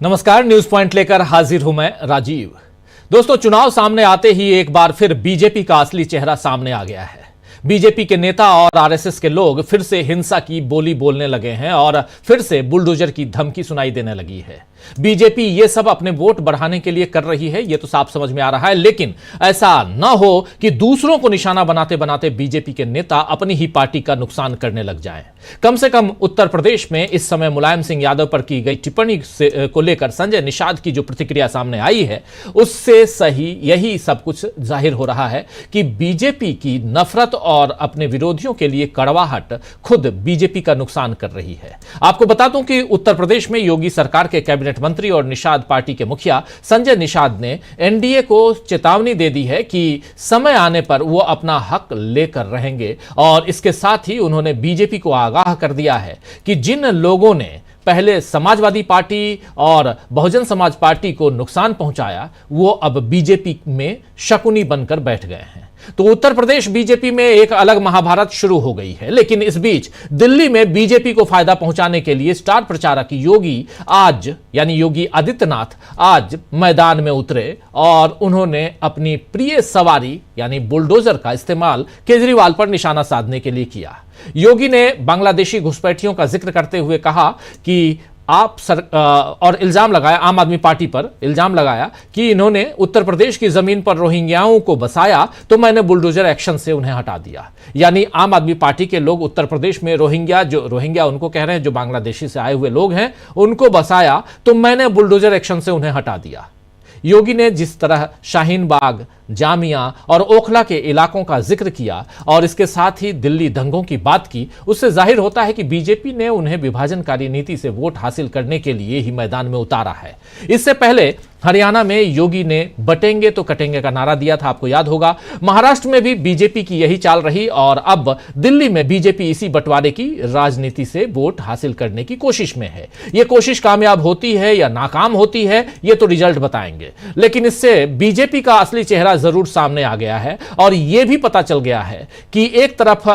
नमस्कार, news point लेकर हाजिर हूं मैं राजीव। दोस्तों, चुनाव सामने आते ही एक बार फिर बीजेपी का असली चेहरा सामने आ गया है। बीजेपी के नेता और आरएसएस के लोग फिर से हिंसा की बोली बोलने लगे हैं और फिर से बुलडोजर की धमकी सुनाई देने लगी है। बीजेपी ये सब अपने वोट बढ़ाने के लिए कर रही है, ये तो साफ समझ में आ रहा है, लेकिन ऐसा ना हो कि दूसरों को निशाना बनाते बनाते बीजेपी के नेता अपनी ही पार्टी का नुकसान करने लग जाएं। कम से कम उत्तर प्रदेश में इस समय मुलायम सिंह यादव पर की गई टिप्पणी को लेकर संजय निषाद की जो प्रतिक्रिया सामने आई है, उससे सही यही सब कुछ जाहिर हो रहा है कि बीजेपी की नफरत और अपने विरोधियों के लिए कड़वाहट खुद बीजेपी का नुकसान कर रही है। आपको बता दूं कि उत्तर प्रदेश में योगी सरकार के कैबिनेट मंत्री और निषाद पार्टी के मुखिया संजय निषाद ने एनडीए को चेतावनी दे दी है कि समय आने पर वो अपना हक लेकर रहेंगे और इसके साथ ही उन्होंने बीजेपी को आगाह कर दिया है कि जिन लोगों ने पहले समाजवादी पार्टी और बहुजन समाज पार्टी को नुकसान पहुंचाया, वो अब बीजेपी में शकुनी बनकर बैठ गए हैं। तो उत्तर प्रदेश बीजेपी में एक अलग महाभारत शुरू हो गई है, लेकिन इस बीच दिल्ली में बीजेपी को फायदा पहुंचाने के लिए स्टार प्रचारक योगी आदित्यनाथ आज मैदान में उतरे और उन्होंने अपनी प्रिय सवारी यानी बुलडोजर का इस्तेमाल केजरीवाल पर निशाना साधने के लिए किया। योगी ने बांग्लादेशी घुसपैठियों का जिक्र करते हुए कहा कि और इल्जाम लगाया, आम आदमी पार्टी पर इल्जाम लगाया कि इन्होंने उत्तर प्रदेश की जमीन पर रोहिंग्याओं को बसाया तो मैंने बुलडोजर एक्शन से उन्हें हटा दिया। यानी आम आदमी पार्टी के लोग उत्तर प्रदेश में रोहिंग्या उनको कह रहे हैं, जो बांग्लादेशी से आए हुए लोग हैं, उनको बसाया तो मैंने बुलडोजर एक्शन से उन्हें हटा दिया। योगी ने जिस तरह शाहीन बाग, जामिया और ओखला के इलाकों का जिक्र किया और इसके साथ ही दिल्ली दंगों की बात की, उससे जाहिर होता है कि बीजेपी ने उन्हें विभाजनकारी नीति से वोट हासिल करने के लिए ही मैदान में उतारा है। इससे पहले हरियाणा में योगी ने बटेंगे तो कटेंगे का नारा दिया था, आपको याद होगा। महाराष्ट्र में भी बीजेपी की यही चाल रही और अब दिल्ली में बीजेपी इसी बंटवारे की राजनीति से वोट हासिल करने की कोशिश में है। यह कोशिश कामयाब होती है या नाकाम होती है, यह तो रिजल्ट बताएंगे, लेकिन इससे बीजेपी का असली चेहरा जरूर सामने आ गया है और यह भी पता चल गया है कि एक तरफ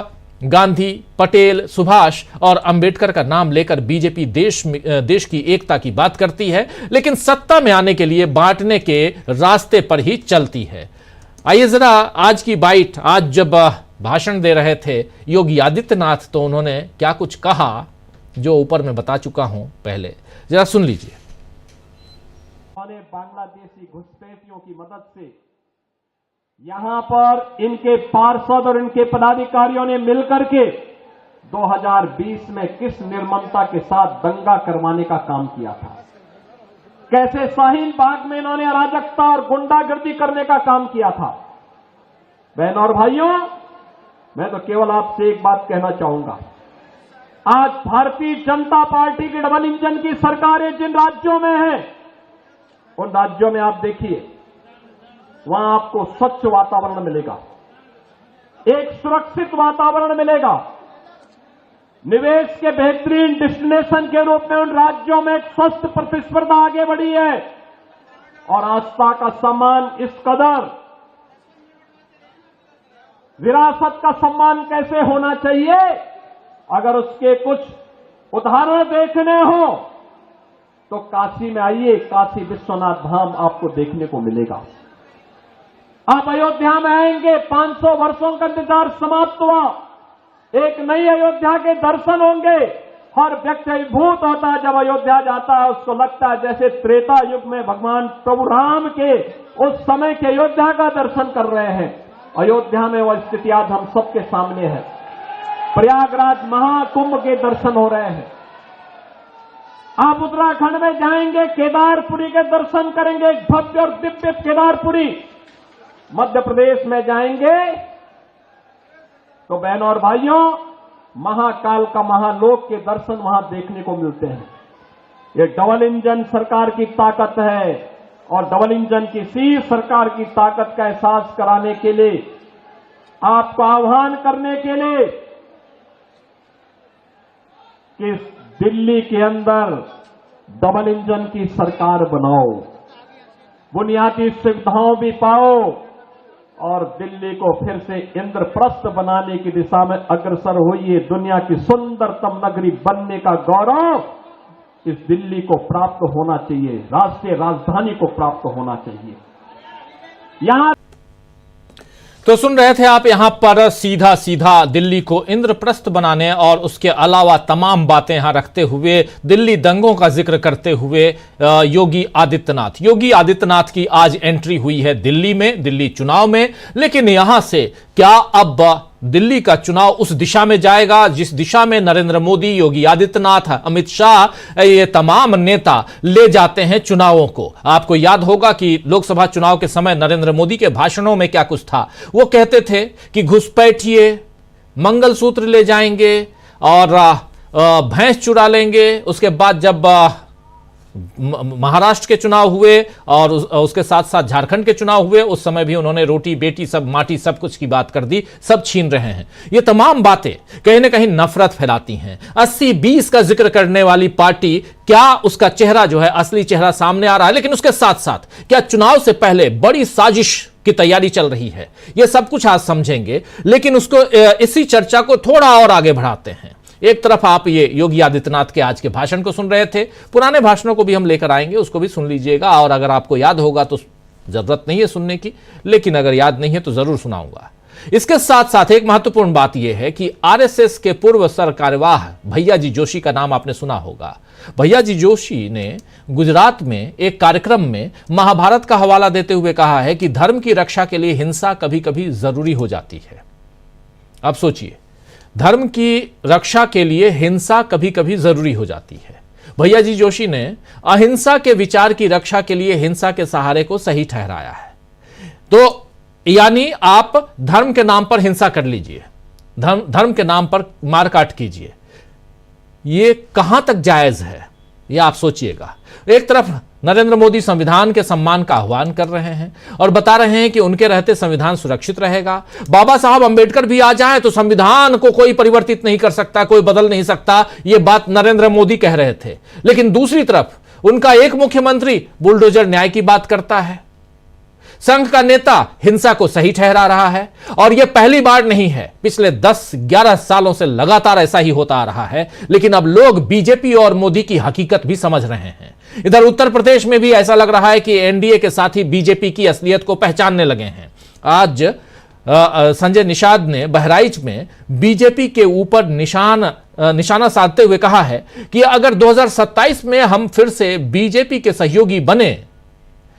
गांधी, पटेल, सुभाष और अंबेडकर का नाम लेकर बीजेपी देश की एकता की बात करती है, लेकिन सत्ता में आने के लिए बांटने के रास्ते पर ही चलती है। आइए जरा आज की बाइट, आज जब भाषण दे रहे थे योगी आदित्यनाथ, तो उन्होंने क्या कुछ कहा जो ऊपर मैं बता चुका हूं, पहले जरा सुन लीजिए। बांग्लादेशी घुसपैठियों की मदद से यहां पर इनके पार्षद और इनके पदाधिकारियों ने मिलकर के 2020 में किस निर्ममता के साथ दंगा करवाने का काम किया था, कैसे शाहीन बाग में इन्होंने अराजकता और गुंडागर्दी करने का काम किया था। बहनों और भाइयों, मैं तो केवल आपसे एक बात कहना चाहूंगा, आज भारतीय जनता पार्टी की डबल इंजन की सरकारें जिन राज्यों में हैं, उन राज्यों में आप देखिए, वहां आपको स्वच्छ वातावरण मिलेगा, एक सुरक्षित वातावरण मिलेगा, निवेश के बेहतरीन डेस्टिनेशन के रूप में उन राज्यों में एक स्वस्थ प्रतिस्पर्धा आगे बढ़ी है और आस्था का सम्मान इस कदर, विरासत का सम्मान कैसे होना चाहिए, अगर उसके कुछ उदाहरण देखने हो तो काशी में आइए, काशी विश्वनाथ धाम आपको देखने को मिलेगा। आप अयोध्या में आएंगे, 500 वर्षों का इंतजार समाप्त हुआ, एक नई अयोध्या के दर्शन होंगे। हर व्यक्ति अभिभूत होता है जब अयोध्या जाता है, उसको लगता है जैसे त्रेता युग में भगवान प्रभु राम के उस समय के अयोध्या का दर्शन कर रहे हैं। अयोध्या में वह स्थिति आज हम सबके सामने है। प्रयागराज महाकुंभ के दर्शन हो रहे हैं। आप उत्तराखंड में जाएंगे, केदारपुरी के दर्शन करेंगे, भव्य और दिव्य केदारपुरी। मध्य प्रदेश में जाएंगे तो बहनों और भाइयों, महाकाल का महालोक के दर्शन वहां देखने को मिलते हैं। ये डबल इंजन सरकार की ताकत है और डबल इंजन की सी सरकार की ताकत का एहसास कराने के लिए, आपको आह्वान करने के लिए कि दिल्ली के अंदर डबल इंजन की सरकार बनाओ, बुनियादी सुविधाओं भी पाओ और दिल्ली को फिर से इंद्रप्रस्थ बनाने की दिशा में अग्रसर होइए। दुनिया की सुंदरतम नगरी बनने का गौरव इस दिल्ली को प्राप्त होना चाहिए, राष्ट्रीय राजधानी को प्राप्त होना चाहिए। यहां तो सुन रहे थे आप, यहां पर सीधा सीधा दिल्ली को इंद्रप्रस्थ बनाने और उसके अलावा तमाम बातें यहां रखते हुए दिल्ली दंगों का जिक्र करते हुए योगी आदित्यनाथ की आज एंट्री हुई है दिल्ली में, दिल्ली चुनाव में। लेकिन यहां से क्या अब दिल्ली का चुनाव उस दिशा में जाएगा जिस दिशा में नरेंद्र मोदी, योगी आदित्यनाथ, अमित शाह, ये तमाम नेता ले जाते हैं चुनावों को? आपको याद होगा कि लोकसभा चुनाव के समय नरेंद्र मोदी के भाषणों में क्या कुछ था। वो कहते थे कि घुसपैठिए, मंगलसूत्र ले जाएंगे और भैंस चुरा लेंगे। उसके बाद जब महाराष्ट्र के चुनाव हुए और उसके साथ साथ झारखंड के चुनाव हुए, उस समय भी उन्होंने रोटी बेटी सब माटी सब कुछ की बात कर दी, सब छीन रहे हैं। ये तमाम बातें कहीं ना कहीं नफरत फैलाती हैं। 80-20 का जिक्र करने वाली पार्टी, क्या उसका चेहरा जो है असली चेहरा सामने आ रहा है? लेकिन उसके साथ साथ क्या चुनाव से पहले बड़ी साजिश की तैयारी चल रही है? यह सब कुछ आज समझेंगे, लेकिन उसको इसी चर्चा को थोड़ा और आगे बढ़ाते हैं। एक तरफ आप ये योगी आदित्यनाथ के आज के भाषण को सुन रहे थे, पुराने भाषणों को भी हम लेकर आएंगे, उसको भी सुन लीजिएगा। और अगर आपको याद होगा तो जरूरत नहीं है सुनने की, लेकिन अगर याद नहीं है तो जरूर सुनाऊंगा। इसके साथ साथ एक महत्वपूर्ण बात यह है कि आरएसएस के पूर्व सरकार्यवाह भैयाजी जोशी का नाम आपने सुना होगा। भैयाजी जोशी ने गुजरात में एक कार्यक्रम में महाभारत का हवाला देते हुए कहा है कि धर्म की रक्षा के लिए हिंसा कभी कभी जरूरी हो जाती है। अब सोचिए, धर्म की रक्षा के लिए हिंसा कभी कभी जरूरी हो जाती है। भैयाजी जोशी ने अहिंसा के विचार की रक्षा के लिए हिंसा के सहारे को सही ठहराया है। तो यानी आप धर्म के नाम पर हिंसा कर लीजिए, धर्म के नाम पर मारकाट कीजिए, ये कहां तक जायज है, ये आप सोचिएगा। एक तरफ नरेंद्र मोदी संविधान के सम्मान का आह्वान कर रहे हैं और बता रहे हैं कि उनके रहते संविधान सुरक्षित रहेगा। बाबा साहब अंबेडकर भी आ जाए तो संविधान को कोई परिवर्तित नहीं कर सकता, कोई बदल नहीं सकता, यह बात नरेंद्र मोदी कह रहे थे। लेकिन दूसरी तरफ उनका एक मुख्यमंत्री बुलडोजर न्याय की बात करता है। संघ का नेता हिंसा को सही ठहरा रहा है और यह पहली बार नहीं है, पिछले 10-11 सालों से लगातार ऐसा ही होता आ रहा है। लेकिन अब लोग बीजेपी और मोदी की हकीकत भी समझ रहे हैं। इधर उत्तर प्रदेश में भी ऐसा लग रहा है कि एनडीए के साथ ही बीजेपी की असलियत को पहचानने लगे हैं। आज संजय निषाद ने बहराइच में बीजेपी के ऊपर निशाना साधते हुए कहा है कि अगर 2027 में हम फिर से बीजेपी के सहयोगी बने,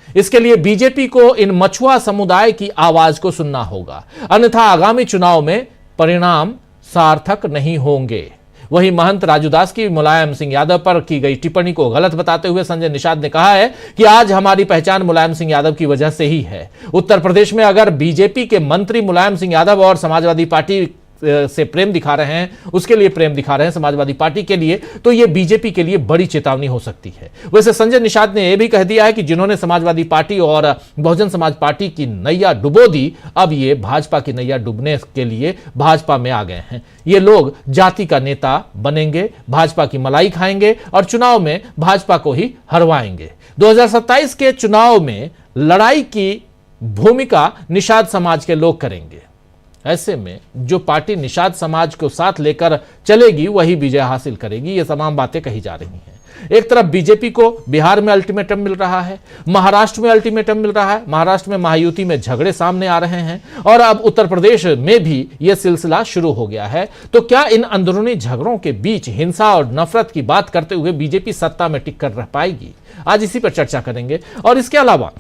इसके लिए बीजेपी को इन मछुआ समुदाय की आवाज को सुनना होगा, अन्यथा आगामी चुनाव में परिणाम सार्थक नहीं होंगे। वहीं महंत राजूदास की मुलायम सिंह यादव पर की गई टिप्पणी को गलत बताते हुए संजय निषाद ने कहा है कि आज हमारी पहचान मुलायम सिंह यादव की वजह से ही है। उत्तर प्रदेश में अगर बीजेपी के मंत्री मुलायम सिंह यादव और समाजवादी पार्टी से प्रेम दिखा रहे हैं, उसके लिए प्रेम दिखा रहे हैं समाजवादी पार्टी के लिए, तो यह बीजेपी के लिए बड़ी चेतावनी हो सकती है। वैसे संजय निषाद ने यह भी कह दिया है कि जिन्होंने समाजवादी पार्टी और बहुजन समाज पार्टी की नैया डुबो दी, अब ये भाजपा की नैया डुबने के लिए भाजपा में आ गए हैं। ये लोग जाति का नेता बनेंगे, भाजपा की मलाई खाएंगे और चुनाव में भाजपा को ही हरवाएंगे। 2027 के चुनाव में लड़ाई की भूमिका निषाद समाज के लोग करेंगे। ऐसे में जो पार्टी निषाद समाज को साथ लेकर चलेगी वही विजय हासिल करेगी। ये तमाम बातें कही जा रही हैं। एक तरफ बीजेपी को बिहार में अल्टीमेटम मिल रहा है, महाराष्ट्र में अल्टीमेटम मिल रहा है, महाराष्ट्र में महायुति में झगड़े सामने आ रहे हैं और अब उत्तर प्रदेश में भी यह सिलसिला शुरू हो गया है। तो क्या इन अंदरूनी झगड़ों के बीच हिंसा और नफरत की बात करते हुए बीजेपी सत्ता में टिक कर रह पाएगी? आज इसी पर चर्चा करेंगे। और इसके अलावा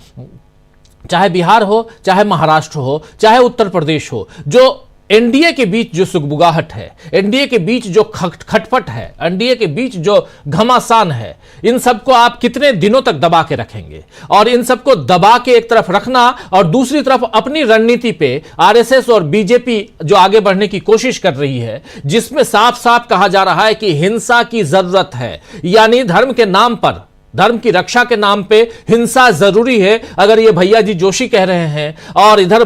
चाहे बिहार हो, चाहे महाराष्ट्र हो, चाहे उत्तर प्रदेश हो, जो एनडीए के बीच जो सुगबुगाहट है, एनडीए के बीच जो खटपट है, एनडीए के बीच जो घमासान है, इन सबको आप कितने दिनों तक दबा के रखेंगे? और इन सबको दबा के एक तरफ रखना और दूसरी तरफ अपनी रणनीति पे आरएसएस और बीजेपी जो आगे बढ़ने की कोशिश कर रही है, जिसमें साफ साफ कहा जा रहा है कि हिंसा की जरूरत है, यानी धर्म के नाम पर, धर्म की रक्षा के नाम पे हिंसा जरूरी है। अगर ये भैया जी जोशी कह रहे हैं और इधर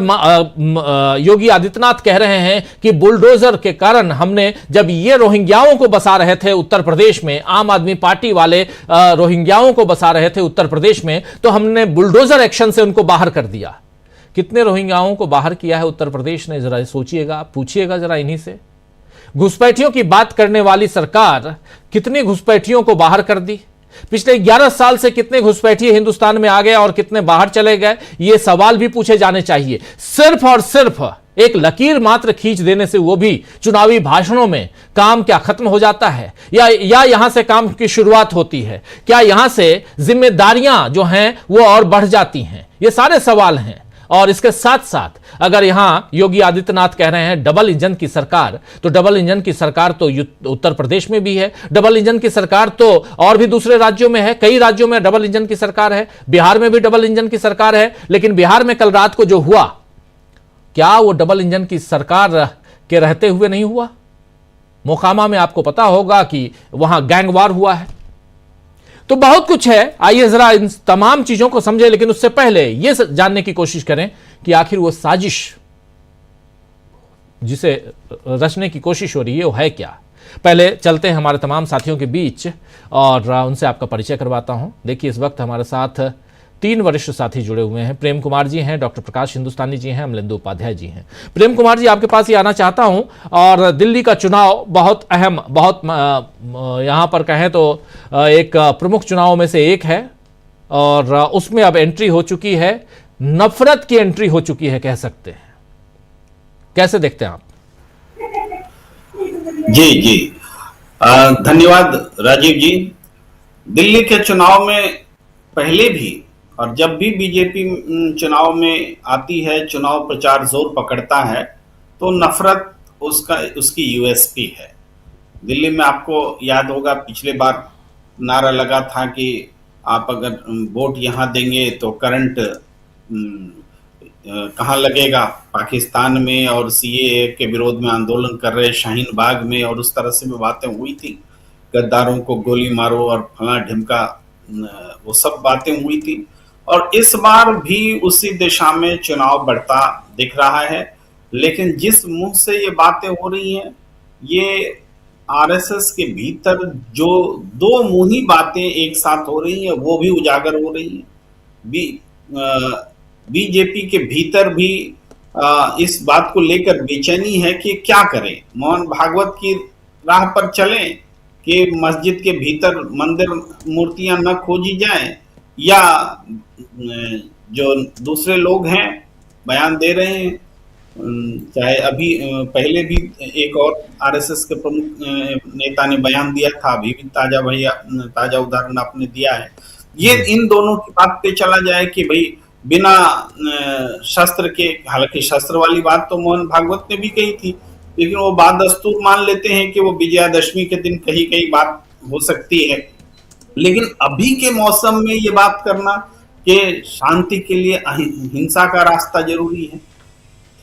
योगी आदित्यनाथ कह रहे हैं कि बुलडोजर के कारण हमने, जब ये रोहिंग्याओं को बसा रहे थे उत्तर प्रदेश में, आम आदमी पार्टी वाले रोहिंग्याओं को बसा रहे थे उत्तर प्रदेश में, तो हमने बुलडोजर एक्शन से उनको बाहर कर दिया। कितने रोहिंग्याओं को बाहर किया है उत्तर प्रदेश ने? जरा सोचिएगा, पूछिएगा जरा इन्हीं से। घुसपैठियों की बात करने वाली सरकार कितनी घुसपैठियों को बाहर कर दी? पिछले 11 साल से कितने घुसपैठिए हिंदुस्तान में आ गए और कितने बाहर चले गए, ये सवाल भी पूछे जाने चाहिए। सिर्फ और सिर्फ एक लकीर मात्र खींच देने से, वो भी चुनावी भाषणों में, काम क्या खत्म हो जाता है या यहां से काम की शुरुआत होती है? क्या यहां से जिम्मेदारियां जो हैं वो और बढ़ जाती हैं? ये सारे सवाल हैं। और इसके साथ साथ अगर यहां योगी आदित्यनाथ कह रहे हैं डबल इंजन की सरकार, तो डबल इंजन की सरकार तो उत्तर प्रदेश में भी है, डबल इंजन की सरकार तो और भी दूसरे राज्यों में है, कई राज्यों में डबल इंजन की सरकार है, बिहार में भी डबल इंजन की सरकार है। लेकिन बिहार में कल रात को जो हुआ, क्या वो डबल इंजन की सरकार के रहते हुए नहीं हुआ? मोकामा में आपको पता होगा कि वहां गैंगवार हुआ है। तो बहुत कुछ है, आइए जरा इन तमाम चीजों को समझें। लेकिन उससे पहले यह जानने की कोशिश करें कि आखिर वो साजिश जिसे रचने की कोशिश हो रही है वो है क्या। पहले चलते हैं हमारे तमाम साथियों के बीच और उनसे आपका परिचय करवाता हूं। देखिए, इस वक्त हमारे साथ 3 वरिष्ठ साथी जुड़े हुए हैं। प्रेम कुमार जी हैं, डॉक्टर प्रकाश हिंदुस्तानी जी हैं, अमलेंदु उपाध्याय जी हैं। प्रेम कुमार जी, आपके पास ही आना चाहता हूं। और दिल्ली का चुनाव बहुत अहम, बहुत यहां पर कहें तो एक प्रमुख चुनावों में से एक है और उसमें अब एंट्री हो चुकी है, नफरत की एंट्री हो चुकी है कह सकते हैं। कैसे देखते हैं आप? जी जी, धन्यवाद राजीव जी। दिल्ली के चुनाव में पहले भी और जब भी बीजेपी चुनाव में आती है, चुनाव प्रचार जोर पकड़ता है, तो नफरत उसकी यूएसपी है। दिल्ली में आपको याद होगा पिछले बार नारा लगा था कि आप अगर वोट यहाँ देंगे तो करंट कहाँ लगेगा, पाकिस्तान में, और सीएए के विरोध में आंदोलन कर रहे शाहीन बाग में, और उस तरह से भी बातें हुई थी। गद्दारों को गोली मारो और फला ढिमका, वो सब बातें हुई थी। और इस बार भी उसी दिशा में चुनाव बढ़ता दिख रहा है। लेकिन जिस मुंह से ये बातें हो रही हैं, ये आरएसएस के भीतर जो दो मुंही बातें एक साथ हो रही हैं, वो भी उजागर हो रही हैं। बीजेपी के भीतर भी इस बात को लेकर बेचैनी है कि क्या करें। मोहन भागवत की राह पर चलें कि मस्जिद के भीतर मंदिर मूर्तियां न खोजी जाएं, या जो दूसरे लोग हैं बयान दे रहे हैं, चाहे अभी पहले भी एक और आरएसएस के प्रमुख नेता ने बयान दिया था, अभी भी ताजा उदाहरण आपने दिया है। ये इन दोनों की बात पे चला जाए कि भाई बिना शस्त्र के, हालांकि शस्त्र वाली बात तो मोहन भागवत ने भी कही थी, लेकिन वो बात दस्तूर मान लेते हैं कि वो विजयादशमी के दिन कहीं बात हो सकती है। लेकिन अभी के मौसम में ये बात करना कि शांति के लिए हिंसा का रास्ता जरूरी है,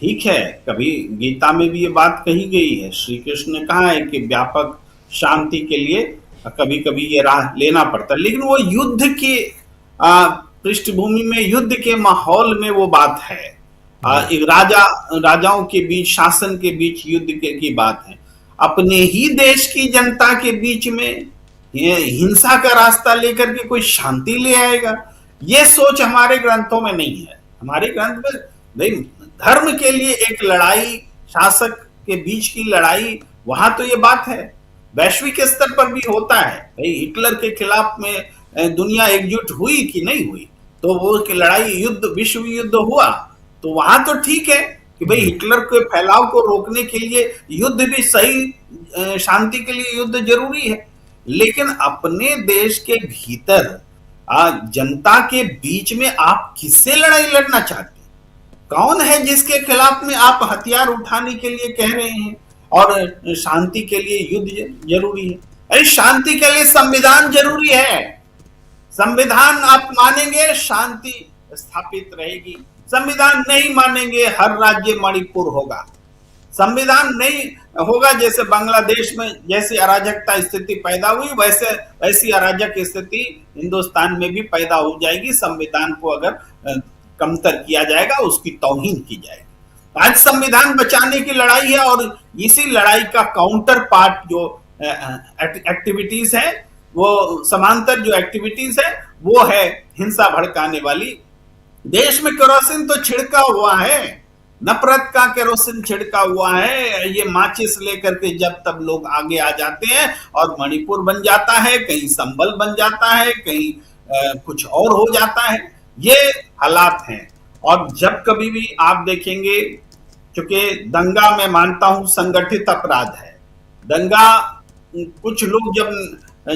ठीक है। कभी गीता में भी ये बात कही गई है, श्री कृष्ण ने कहा है कि व्यापक शांति के लिए कभी कभी ये राह लेना पड़ता है। लेकिन वो युद्ध के पृष्ठभूमि में, युद्ध के माहौल में वो बात है। राजाओं के बीच, शासन के बीच युद्ध की बात है। अपने ही देश की जनता के बीच में हिंसा का रास्ता लेकर के कोई शांति ले आएगा, ये सोच हमारे ग्रंथों में नहीं है। हमारे ग्रंथ में भाई धर्म के लिए एक लड़ाई, शासक के बीच की लड़ाई, वहां तो ये बात है। वैश्विक स्तर पर भी होता है भाई, हिटलर के खिलाफ में दुनिया एकजुट हुई कि नहीं हुई, तो वो लड़ाई, युद्ध, विश्व युद्ध हुआ, तो वहां तो ठीक है कि भाई हिटलर के फैलाव को रोकने के लिए युद्ध भी सही, शांति के लिए युद्ध जरूरी है। लेकिन अपने देश के भीतर जनता के बीच में आप किससे लड़ाई लड़ना चाहते हैं? कौन है जिसके खिलाफ में आप हथियार उठाने के लिए कह रहे हैं और शांति के लिए युद्ध जरूरी है? अरे शांति के लिए संविधान जरूरी है। संविधान आप मानेंगे, शांति स्थापित रहेगी। संविधान नहीं मानेंगे, हर राज्य मणिपुर होगा। संविधान नहीं होगा, जैसे बांग्लादेश में जैसे अराजकता स्थिति पैदा हुई, वैसी अराजक स्थिति हिंदुस्तान में भी पैदा हो जाएगी। संविधान को अगर कमतर किया जाएगा, उसकी तौहीन की जाएगी। आज संविधान बचाने की लड़ाई है और इसी लड़ाई का काउंटर पार्ट जो एक्टिविटीज है, वो समांतर जो एक्टिविटीज है, वो है हिंसा भड़काने वाली। देश में केरोसिन तो छिड़का हुआ है, नफरत का केरोसिन छिड़का हुआ है। ये माचिस लेकर के जब तब लोग आगे आ जाते हैं और मणिपुर बन जाता है, कहीं संभल बन जाता है, कहीं कुछ और हो जाता है। ये हालात हैं। और जब कभी भी आप देखेंगे, क्योंकि दंगा मैं मानता हूं संगठित अपराध है। दंगा, कुछ लोग जब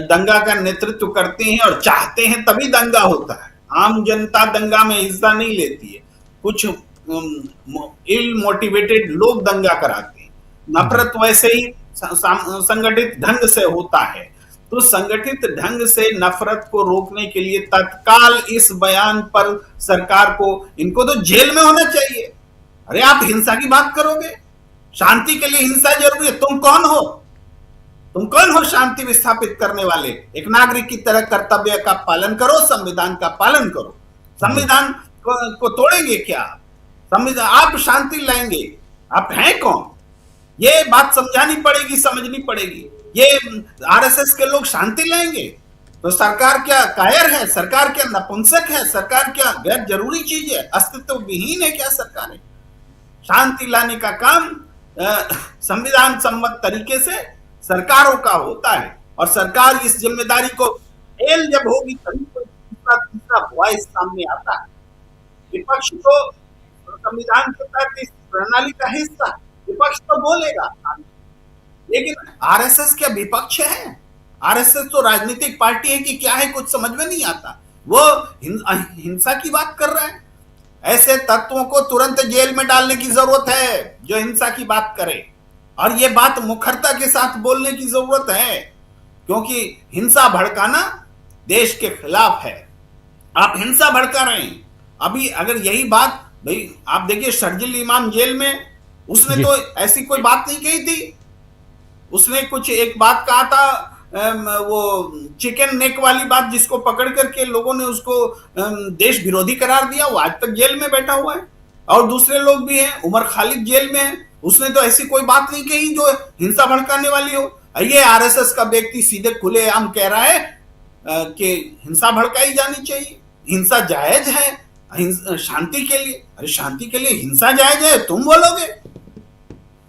दंगा का नेतृत्व करते हैं और चाहते हैं तभी दंगा होता है। आम जनता दंगा में हिस्सा नहीं लेती है, कुछ इल मोटिवेटेड लोग दंगा कराते हैं। नफरत वैसे ही संगठित ढंग से होता है। तो संगठित ढंग से नफरत को रोकने के लिए तत्काल इस बयान पर सरकार को, इनको तो जेल में होना चाहिए। अरे आप हिंसा की बात करोगे? शांति के लिए हिंसा जरूरी है? तुम कौन हो? तुम कौन हो शांति विस्थापित करने वाले? एक नागरिक की तरह कर्तव्य का पालन करो, संविधान का पालन करो। संविधान को तोड़ेंगे क्या? संविधान, आप शांति लाएंगे? आप हैं कौन? ये बात समझानी पड़ेगी, समझनी पड़ेगी। ये आरएसएस के लोग शांति लाएंगे तो सरकार क्या कायर है? सरकार क्या नपुंसक है? सरकार क्या गैर जरूरी चीज है? अस्तित्व विहीन है क्या सरकार? शांति लाने का काम संविधान सम्मत तरीके से सरकारों का होता है। और सरकार इस जिम्मेदारी को फेल जब होगी तभी तो तीसरा वॉइस सामने आता है। विपक्ष तो संविधान के तहत इस प्रणाली का हिस्सा, विपक्ष तो बोलेगा। लेकिन आरएसएस क्या विपक्ष है? आरएसएस तो राजनीतिक पार्टी है कि क्या है, कुछ समझ में नहीं आता। वो हिंसा की बात कर रहा है। ऐसे तत्वों को तुरंत जेल में डालने की जरूरत है जो हिंसा की बात करे। और ये बात मुखरता के साथ बोलने की जरूरत है, क्योंकि हिंसा भड़काना देश के खिलाफ है। आप हिंसा भड़का रहे हैं। अभी अगर यही बात, भाई आप देखिए शर्जिल इमाम जेल में, उसने तो ऐसी कोई बात नहीं कही थी। उसने कुछ एक बात कहा था, वो चिकन नेक वाली बात, जिसको पकड़ करके लोगों ने उसको देश विरोधी करार दिया। वो आज तक जेल में बैठा हुआ है। और दूसरे लोग भी हैं, उमर खालिद जेल में है, उसने तो ऐसी कोई बात नहीं कही जो हिंसा भड़काने वाली हो। ये आरएसएस का व्यक्ति सीधे खुलेआम कह रहा है कि हिंसा भड़काई जानी चाहिए, हिंसा जायज है शांति के लिए। अरे शांति के लिए हिंसा जायज है, तुम बोलोगे?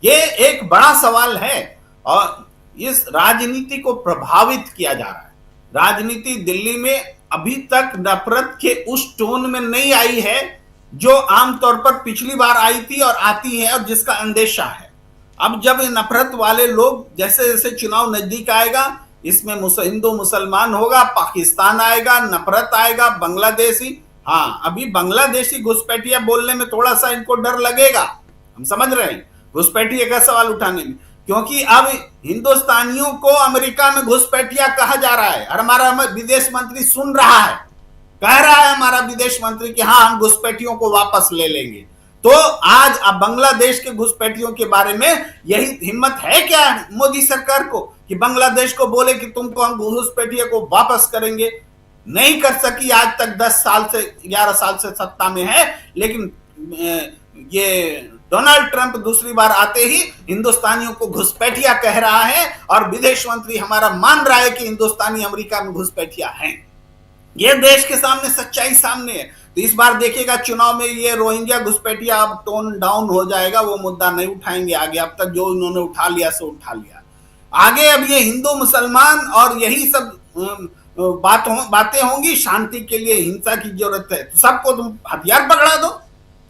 ये एक बड़ा सवाल है। और इस राजनीति को प्रभावित किया जा रहा है। राजनीति दिल्ली में अभी तक नफरत के उस टोन में नहीं आई है जो आमतौर पर पिछली बार आई थी और आती है, और जिसका अंदेशा है। अब जब नफरत वाले लोग, जैसे जैसे चुनाव नजदीक आएगा, इसमें हिंदू मुसलमान होगा, पाकिस्तान आएगा, नफरत आएगा, बांग्लादेशी। हाँ, अभी बांग्लादेशी घुसपैठिया बोलने में थोड़ा सा इनको डर लगेगा, हम समझ रहे हैं, घुसपैठिया का सवाल उठाने में, क्योंकि अब हिंदुस्तानियों को अमेरिका में घुसपैठिया कहा जा रहा है। और हमारा विदेश मंत्री सुन रहा है, कह रहा है हमारा विदेश मंत्री कि हाँ, हम घुसपैठियों को वापस ले लेंगे। तो आज अब बांग्लादेश के घुसपैठियों के बारे में यही हिम्मत है क्या मोदी सरकार को कि बांग्लादेश को बोले कि तुमको हम घुसपैठियों को वापस करेंगे? नहीं कर सकी आज तक। 10 साल से 11 साल से सत्ता में है, लेकिन ये डोनाल्ड ट्रंप दूसरी बार आते ही हिंदुस्तानियों को घुसपैठिया कह रहा है, और विदेश मंत्री हमारा मान रहा है कि हिंदुस्तानी अमेरिका में घुसपैठिया हैं। ये देश के सामने सच्चाई सामने है। तो इस बार देखिएगा चुनाव में ये रोहिंग्या घुसपैठिया अब टोन डाउन हो जाएगा, वो मुद्दा नहीं उठाएंगे आगे। अब तक जो इन्होंने उठा लिया सो उठा लिया। आगे अब ये हिंदू मुसलमान और यही सब बातें होंगी। शांति के लिए हिंसा की जरूरत है, तो सबको तुम हथियार पकड़ा दो,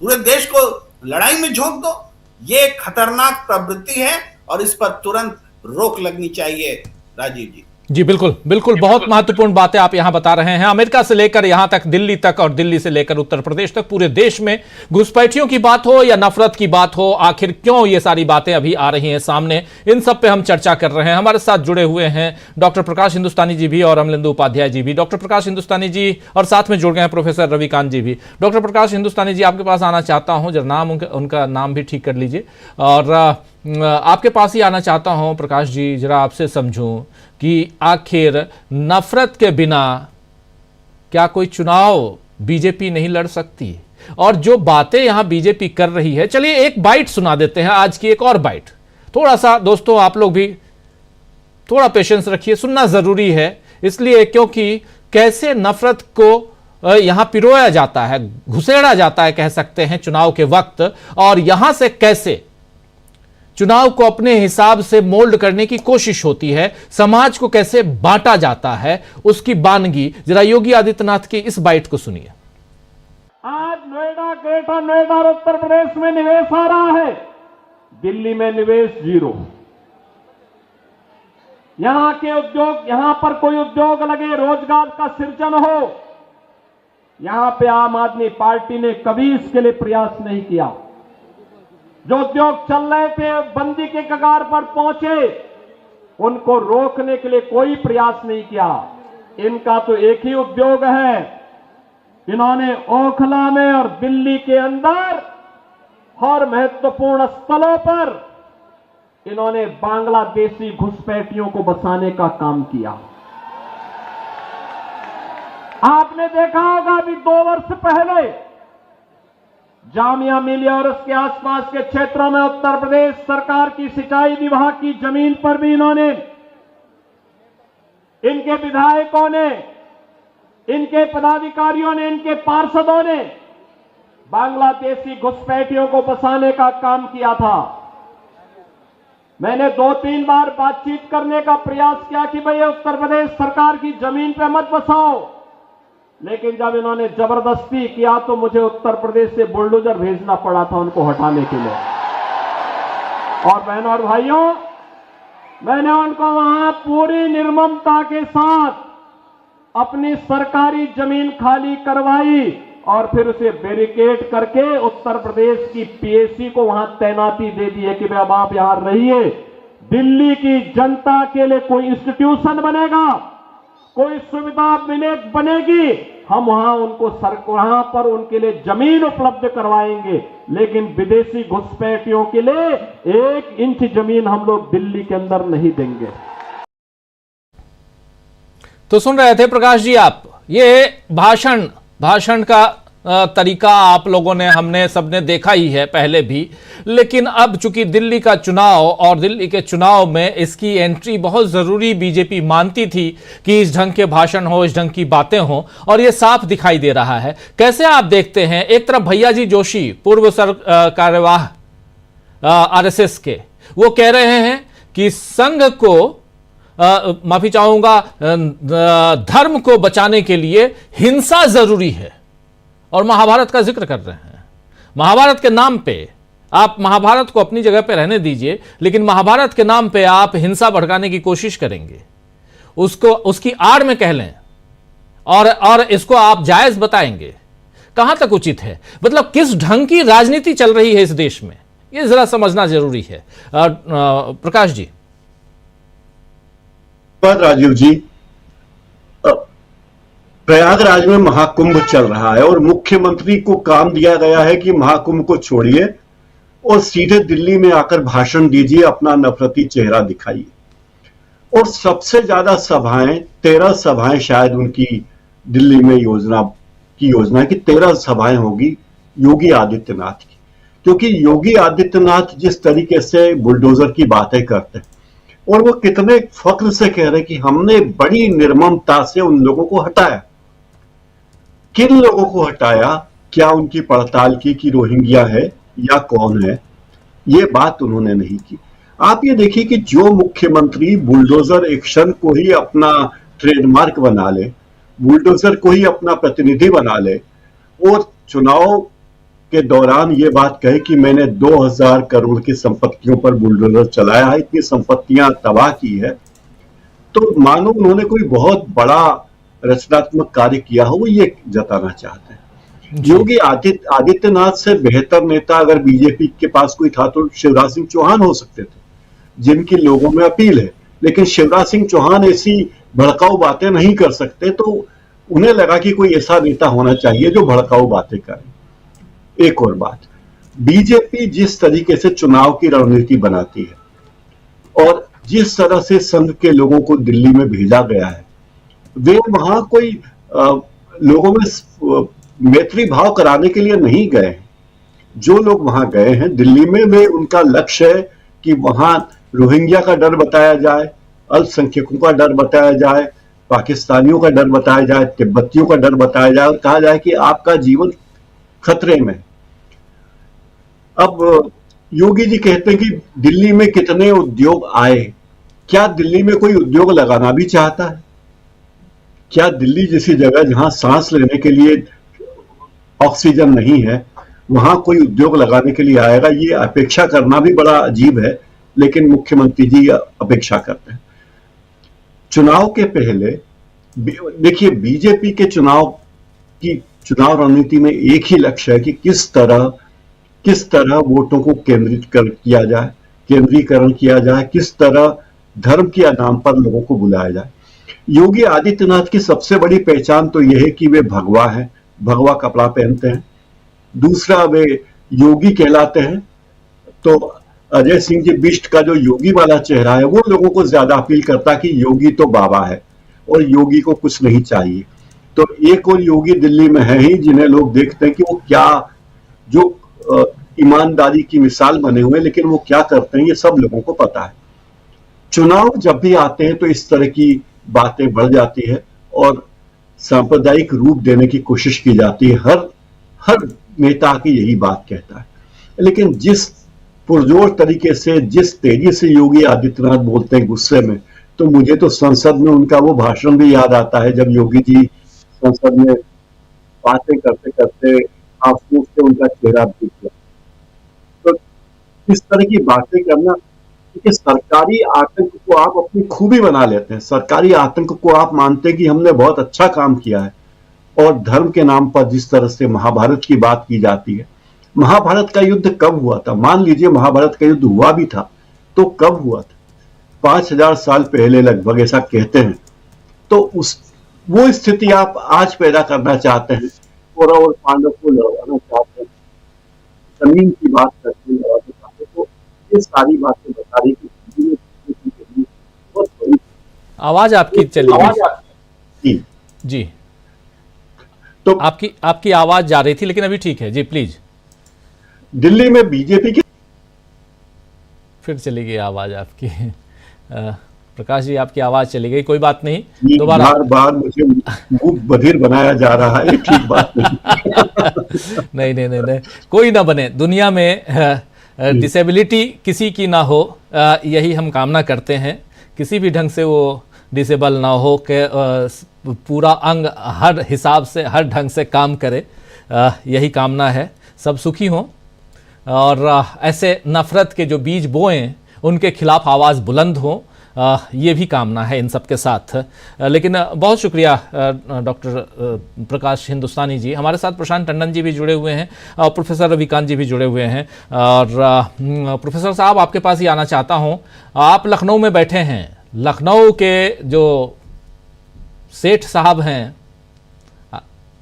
पूरे देश को लड़ाई में झोंक दो। ये खतरनाक प्रवृत्ति है और इस पर तुरंत रोक लगनी चाहिए। राजीव जी। जी बिल्कुल बिल्कुल, बहुत महत्वपूर्ण बातें आप यहां बता रहे हैं। अमेरिका से लेकर यहां तक दिल्ली तक, और दिल्ली से लेकर उत्तर प्रदेश तक, पूरे देश में घुसपैठियों की बात हो या नफरत की बात हो, आखिर क्यों ये सारी बातें अभी आ रही हैं सामने, इन सब पे हम चर्चा कर रहे हैं। हमारे साथ जुड़े हुए हैं डॉक्टर प्रकाश हिंदुस्तानी जी भी और अमलेंदु उपाध्याय जी भी। डॉक्टर प्रकाश हिंदुस्तानी जी और साथ में जुड़ गए हैं प्रोफेसर रविकांत जी भी। डॉक्टर प्रकाश हिंदुस्तानी जी, आपके पास आना चाहता हूं, जरा नाम उनका नाम भी ठीक कर लीजिए। और आपके पास ही आना चाहता हूं प्रकाश जी, जरा आपसे समझूं कि आखिर नफरत के बिना क्या कोई चुनाव बीजेपी नहीं लड़ सकती? और जो बातें यहां बीजेपी कर रही है, चलिए एक बाइट सुना देते हैं, आज की एक और बाइट। थोड़ा सा दोस्तों आप लोग भी थोड़ा पेशेंस रखिए, सुनना जरूरी है, इसलिए क्योंकि कैसे नफरत को यहां पिरोया जाता है, घुसेड़ा जाता है कह सकते हैं चुनाव के वक्त, और यहां से कैसे चुनाव को अपने हिसाब से मोल्ड करने की कोशिश होती है, समाज को कैसे बांटा जाता है, उसकी बानगी जरा योगी आदित्यनाथ की इस बाइट को सुनिए। आज नोएडा, ग्रेटर नोएडा और उत्तर प्रदेश में निवेश आ रहा है, दिल्ली में निवेश जीरो। यहां के उद्योग, यहां पर कोई उद्योग लगे, रोजगार का सृजन हो, यहां पे आम आदमी पार्टी ने कभी इसके लिए प्रयास नहीं किया। जो उद्योग चल रहे थे, बंदी के कगार पर पहुंचे, उनको रोकने के लिए कोई प्रयास नहीं किया। इनका तो एक ही उद्योग है, इन्होंने ओखला में और दिल्ली के अंदर हर महत्वपूर्ण स्थलों पर इन्होंने बांग्लादेशी घुसपैठियों को बसाने का काम किया। आपने देखा होगा अभी 2 वर्ष पहले जामिया मिलिया और उसके आसपास के क्षेत्रों में उत्तर प्रदेश सरकार की सिंचाई विभाग की जमीन पर भी इन्होंने, इनके विधायकों ने, इनके पदाधिकारियों ने, इनके पार्षदों ने बांग्लादेशी घुसपैठियों को बसाने का काम किया था। मैंने 2-3 बार बातचीत करने का प्रयास किया कि भाई उत्तर प्रदेश सरकार की जमीन पे मत बसाओ, लेकिन जब इन्होंने जबरदस्ती किया तो मुझे उत्तर प्रदेश से बुलडोजर भेजना पड़ा था उनको हटाने के लिए। और बहनों और भाइयों, मैंने उनको वहां पूरी निर्ममता के साथ अपनी सरकारी जमीन खाली करवाई और फिर उसे बैरिकेड करके उत्तर प्रदेश की पीएसी को वहां तैनाती दे दी है कि भाई अब आप यहां रहिए। दिल्ली की जनता के लिए कोई इंस्टीट्यूशन बनेगा, कोई सुविधा बनेगी, हम वहां उनको वहां पर उनके लिए जमीन उपलब्ध करवाएंगे, लेकिन विदेशी घुसपैठियों के लिए 1 इंच जमीन हम लोग दिल्ली के अंदर नहीं देंगे। तो सुन रहे थे प्रकाश जी आप, ये भाषण का तरीका आप लोगों ने, हमने सबने देखा ही है पहले भी, लेकिन अब चूंकि दिल्ली का चुनाव और दिल्ली के चुनाव में इसकी एंट्री बहुत जरूरी बीजेपी मानती थी कि इस ढंग के भाषण हो, इस ढंग की बातें हो, और ये साफ दिखाई दे रहा है। कैसे आप देखते हैं, एक तरफ भैया जी जोशी पूर्व कार्यवाह आरएसएस के, वो कह रहे हैं कि संघ को माफी चाहूंगा, धर्म को बचाने के लिए हिंसा जरूरी है, और महाभारत का जिक्र कर रहे हैं। महाभारत के नाम पे आप महाभारत को अपनी जगह पे रहने दीजिए, लेकिन महाभारत के नाम पे आप हिंसा भड़काने की कोशिश करेंगे, उसको उसकी आड़ में कह लें और इसको आप जायज बताएंगे, कहां तक उचित है? मतलब किस ढंग की राजनीति चल रही है इस देश में, ये जरा समझना जरूरी है। प्रकाश जी। राजीव जी, प्रयागराज में महाकुंभ चल रहा है और मुख्यमंत्री को काम दिया गया है कि महाकुंभ को छोड़िए और सीधे दिल्ली में आकर भाषण दीजिए, अपना नफरती चेहरा दिखाइए। और सबसे ज्यादा सभाएं, 13 सभाएं शायद उनकी दिल्ली में योजना है कि 13 सभाएं होगी योगी आदित्यनाथ की, क्योंकि योगी आदित्यनाथ जिस तरीके से बुलडोजर की बातें करते हैं और वो कितने फख्र से कह रहे हैं कि हमने बड़ी निर्ममता से उन लोगों को हटाया। किन लोगों को हटाया? क्या उनकी पड़ताल की कि रोहिंग्या है या कौन है? ये बात उन्होंने नहीं की। आप ये देखिए कि जो मुख्यमंत्री बुलडोजर एक्शन को ही अपना ट्रेडमार्क बना ले, बुलडोजर को ही अपना प्रतिनिधि बना ले और चुनाव के दौरान ये बात कहे कि मैंने 2000 करोड़ की संपत्तियों पर बुलडोजर चलाया है, इतनी संपत्तियां तबाह की है, तो मानो उन्होंने कोई बहुत बड़ा रचनात्मक कार्य किया हो, वो ये जताना चाहते हैं। योगी आदित्यनाथ से बेहतर नेता अगर बीजेपी के पास कोई था तो शिवराज सिंह चौहान हो सकते थे, जिनकी लोगों में अपील है, लेकिन शिवराज सिंह चौहान ऐसी भड़काऊ बातें नहीं कर सकते, तो उन्हें लगा कि कोई ऐसा नेता होना चाहिए जो भड़काऊ बातें करे। एक और बात, बीजेपी जिस तरीके से चुनाव की रणनीति बनाती है और जिस तरह से संघ के लोगों को दिल्ली में भेजा गया है, वे वहां कोई लोगों में मैत्री भाव कराने के लिए नहीं गए हैं। जो लोग वहां गए हैं दिल्ली में, वे उनका लक्ष्य है कि वहां रोहिंग्या का डर बताया जाए, अल्पसंख्यकों का डर बताया जाए, पाकिस्तानियों का डर बताया जाए, तिब्बतियों का डर बताया जाए और कहा जाए कि आपका जीवन खतरे में। अब योगी जी कहते हैं कि दिल्ली में कितने उद्योग आए। क्या दिल्ली में कोई उद्योग लगाना भी चाहता है? क्या दिल्ली जैसी जगह जहां सांस लेने के लिए ऑक्सीजन नहीं है, वहां कोई उद्योग लगाने के लिए आएगा? ये अपेक्षा करना भी बड़ा अजीब है, लेकिन मुख्यमंत्री जी अपेक्षा करते हैं। चुनाव के पहले देखिए, बीजेपी के चुनाव रणनीति में एक ही लक्ष्य है कि किस तरह वोटों को केंद्रीकरण किया जाए, किस तरह धर्म के नाम पर लोगों को बुलाया जाए। योगी आदित्यनाथ की सबसे बड़ी पहचान तो यह है कि वे भगवा हैं, भगवा कपड़ा पहनते हैं। दूसरा, वे योगी कहलाते हैं। तो अजय सिंह जी बिष्ट का जो योगी वाला चेहरा है वो लोगों को ज्यादा अपील करता कि योगी तो बाबा है और योगी को कुछ नहीं चाहिए। तो एक और योगी दिल्ली में है ही जिन्हें लोग देखते हैं कि वो क्या, जो ईमानदारी की मिसाल बने हुए, लेकिन वो क्या करते हैं ये सब लोगों को पता है। चुनाव जब भी आते हैं तो इस तरह की बातें बढ़ जाती है और सांप्रदायिक रूप देने की कोशिश की जाती है। हर नेता की यही बात कहता है, लेकिन जिस पुरजोर तरीके से, जिस तेजी से योगी आदित्यनाथ बोलते हैं गुस्से में, तो मुझे तो संसद में उनका वो भाषण भी याद आता है जब योगी जी संसद में बातें करते करते आंसू से उनका चेहरा दिख गया। तो इस तरह की बातें करना, क्योंकि सरकारी आतंक को आप अपनी खूबी बना लेते हैं, सरकारी आतंक को आप मानते हैं कि हमने बहुत अच्छा काम किया है। और धर्म के नाम पर जिस तरह से महाभारत की बात की जाती है, महाभारत का युद्ध कब हुआ था? मान लीजिए महाभारत का युद्ध हुआ भी था तो कब हुआ था? 5000 साल पहले लगभग, ऐसा कहते हैं। तो वो स्थिति आप आज पैदा करना चाहते हैं, कौरव और पांडव को लड़वाना चाहते हैं, जमीन की बात करते हैं, तो ये सारी बातें बता रही कि बहुत बड़ी आवाज आपकी चली गई जी। तो आपकी आवाज जा रही थी, लेकिन अभी ठीक है जी, प्लीज। दिल्ली में बीजेपी की फिर चली गई आवाज आपकी। प्रकाश जी, आपकी आवाज चली गई, कोई बात नहीं, दोबारा। बार बार मुझे मुंह बधिर बनाया जा रहा है, ठीक बात नहीं। नहीं, कोई ना बने दुनिया में, डिसेबिलिटी किसी की ना हो, यही हम कामना करते हैं। किसी भी ढंग से वो डिसेबल ना हो, कि पूरा अंग हर हिसाब से, हर ढंग से काम करे, यही कामना है। सब सुखी हों और ऐसे नफरत के जो बीज बोएं उनके खिलाफ आवाज़ बुलंद हो, ये भी कामना है इन सब के साथ। लेकिन बहुत शुक्रिया डॉक्टर प्रकाश हिंदुस्तानी जी। हमारे साथ प्रशांत टंडन जी भी जुड़े हुए हैं और प्रोफेसर रविकांत जी भी जुड़े हुए हैं। और प्रोफेसर साहब, आपके पास ही आना चाहता हूं। आप लखनऊ में बैठे हैं, लखनऊ के जो सेठ साहब हैं,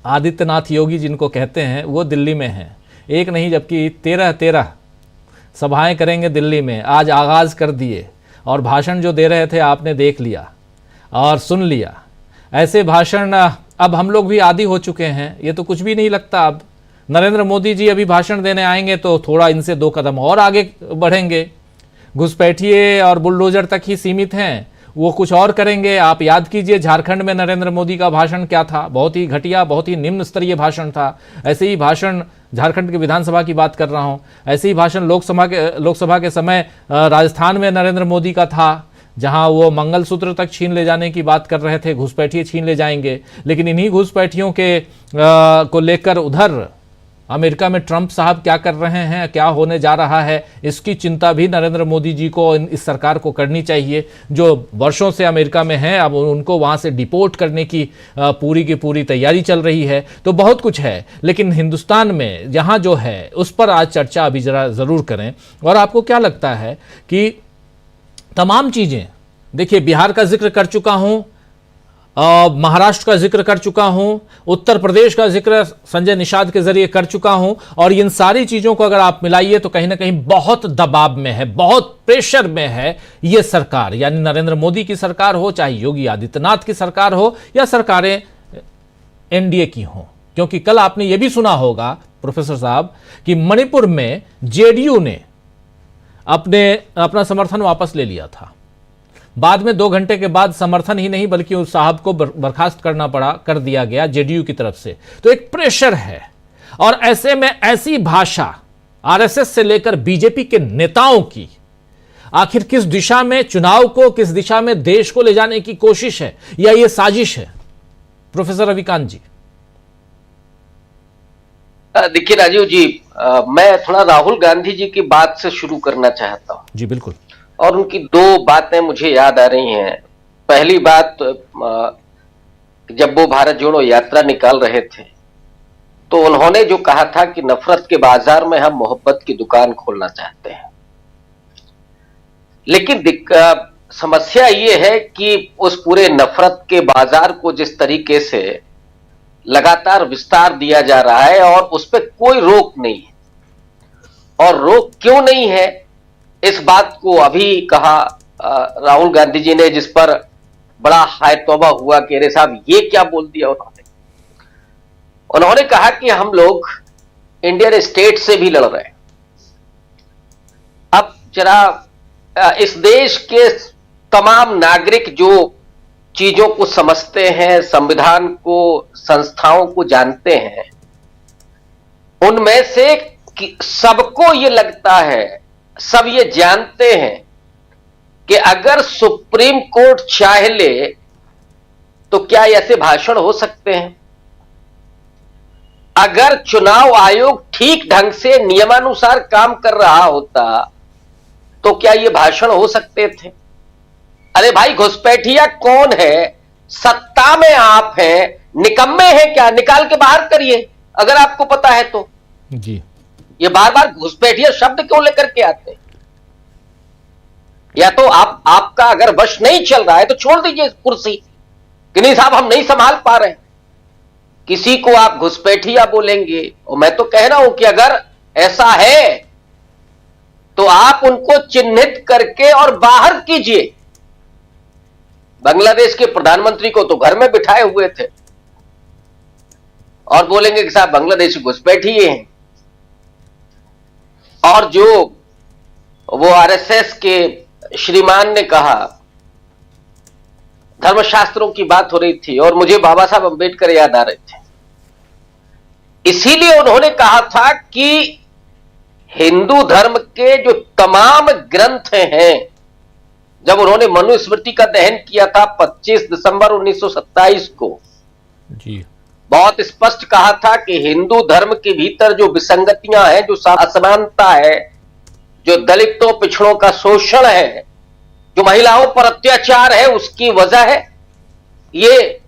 आदित्यनाथ योगी जिनको कहते हैं, वो दिल्ली में हैं। एक नहीं जबकि 13 सभाएं करेंगे दिल्ली में, आज आगाज़ कर दिए। और भाषण जो दे रहे थे आपने देख लिया और सुन लिया। ऐसे भाषण अब हम लोग भी आदी हो चुके हैं, ये तो कुछ भी नहीं लगता। अब नरेंद्र मोदी जी अभी भाषण देने आएंगे तो थोड़ा इनसे 2 कदम और आगे बढ़ेंगे। घुसपैठिए और बुलडोजर तक ही सीमित हैं, वो कुछ और करेंगे। आप याद कीजिए झारखंड में नरेंद्र मोदी का भाषण क्या था, बहुत ही घटिया, बहुत ही निम्न स्तरीय भाषण था। ऐसे ही भाषण, झारखंड की विधानसभा की बात कर रहा हूं, ऐसे ही भाषण लोकसभा के समय राजस्थान में नरेंद्र मोदी का था, जहां वो मंगलसूत्र तक छीन ले जाने की बात कर रहे थे, घुसपैठिए छीन ले जाएंगे। लेकिन इन्हीं घुसपैठियों के को लेकर उधर अमेरिका में ट्रंप साहब क्या कर रहे हैं, क्या होने जा रहा है, इसकी चिंता भी नरेंद्र मोदी जी को, इस सरकार को करनी चाहिए। जो वर्षों से अमेरिका में हैं, अब उनको वहां से डिपोर्ट करने की पूरी की पूरी तैयारी चल रही है। तो बहुत कुछ है, लेकिन हिंदुस्तान में यहाँ जो है उस पर आज चर्चा अभी जरा ज़रूर करें। और आपको क्या लगता है कि तमाम चीज़ें, देखिए बिहार का जिक्र कर चुका हूँ, महाराष्ट्र का जिक्र कर चुका हूं, उत्तर प्रदेश का जिक्र संजय निषाद के जरिए कर चुका हूं, और इन सारी चीजों को अगर आप मिलाइए तो कहीं ना कहीं बहुत दबाव में है, बहुत प्रेशर में है ये सरकार। यानी नरेंद्र मोदी की सरकार हो, चाहे योगी आदित्यनाथ की सरकार हो, या सरकारें एनडीए की हो। क्योंकि कल आपने ये भी सुना होगा प्रोफेसर साहब कि मणिपुर में जेडीयू ने अपना समर्थन वापस ले लिया था। बाद में 2 घंटे के बाद समर्थन ही नहीं बल्कि उस साहब को बर्खास्त कर दिया गया जेडीयू की तरफ से। तो एक प्रेशर है, और ऐसे में ऐसी भाषा आरएसएस से लेकर बीजेपी के नेताओं की आखिर किस दिशा में चुनाव को, किस दिशा में देश को ले जाने की कोशिश है, या यह साजिश है? प्रोफेसर रविकांत जी। देखिए राजीव जी, मैं थोड़ा राहुल गांधी जी की बात से शुरू करना चाहता हूं। जी बिल्कुल। और उनकी 2 बातें मुझे याद आ रही हैं। पहली बात, जब वो भारत जोड़ो यात्रा निकाल रहे थे तो उन्होंने जो कहा था कि नफरत के बाजार में हम मोहब्बत की दुकान खोलना चाहते हैं। लेकिन समस्या ये है कि उस पूरे नफरत के बाजार को जिस तरीके से लगातार विस्तार दिया जा रहा है और उस पर कोई रोक नहीं है। और रोक क्यों नहीं है, इस बात को अभी कहा राहुल गांधी जी ने, जिस पर बड़ा हाय तौबा हुआ कि अरे साहब ये क्या बोल दिया उन्होंने कहा कि हम लोग इंडियन स्टेट से भी लड़ रहे हैं। अब जरा इस देश के तमाम नागरिक जो चीजों को समझते हैं, संविधान को, संस्थाओं को जानते हैं, उनमें से सबको ये लगता है, सब ये जानते हैं कि अगर सुप्रीम कोर्ट चाह ले तो क्या ऐसे भाषण हो सकते हैं? अगर चुनाव आयोग ठीक ढंग से नियमानुसार काम कर रहा होता तो क्या ये भाषण हो सकते थे? अरे भाई, घुसपैठिया कौन है? सत्ता में आप हैं, निकम्मे हैं क्या? निकाल के बाहर करिए अगर आपको पता है तो। जी, ये बार बार घुसपैठिया शब्द क्यों लेकर के आते हैं? या तो आपका अगर वश नहीं चल रहा है तो छोड़ दीजिए कुर्सी कि नहीं साहब हम नहीं संभाल पा रहे। किसी को आप घुसपैठिया बोलेंगे, और मैं तो कह रहा हूं कि अगर ऐसा है तो आप उनको चिन्हित करके और बाहर कीजिए। बांग्लादेश के प्रधानमंत्री को तो घर में बिठाए हुए थे और बोलेंगे कि साहब बांग्लादेशी घुसपैठिए हैं। और जो वो आरएसएस के श्रीमान ने कहा, धर्मशास्त्रों की बात हो रही थी और मुझे बाबा साहब अंबेडकर याद आ रहे थे। इसीलिए उन्होंने कहा था कि हिंदू धर्म के जो तमाम ग्रंथ हैं, जब उन्होंने मनुस्मृति का दहन किया था 25 दिसंबर 1927 को, जी, बहुत स्पष्ट कहा था कि हिंदू धर्म के भीतर जो विसंगतियां हैं, जो असमानता है, जो दलितों पिछड़ों का शोषण है, जो महिलाओं पर अत्याचार है, उसकी वजह है ये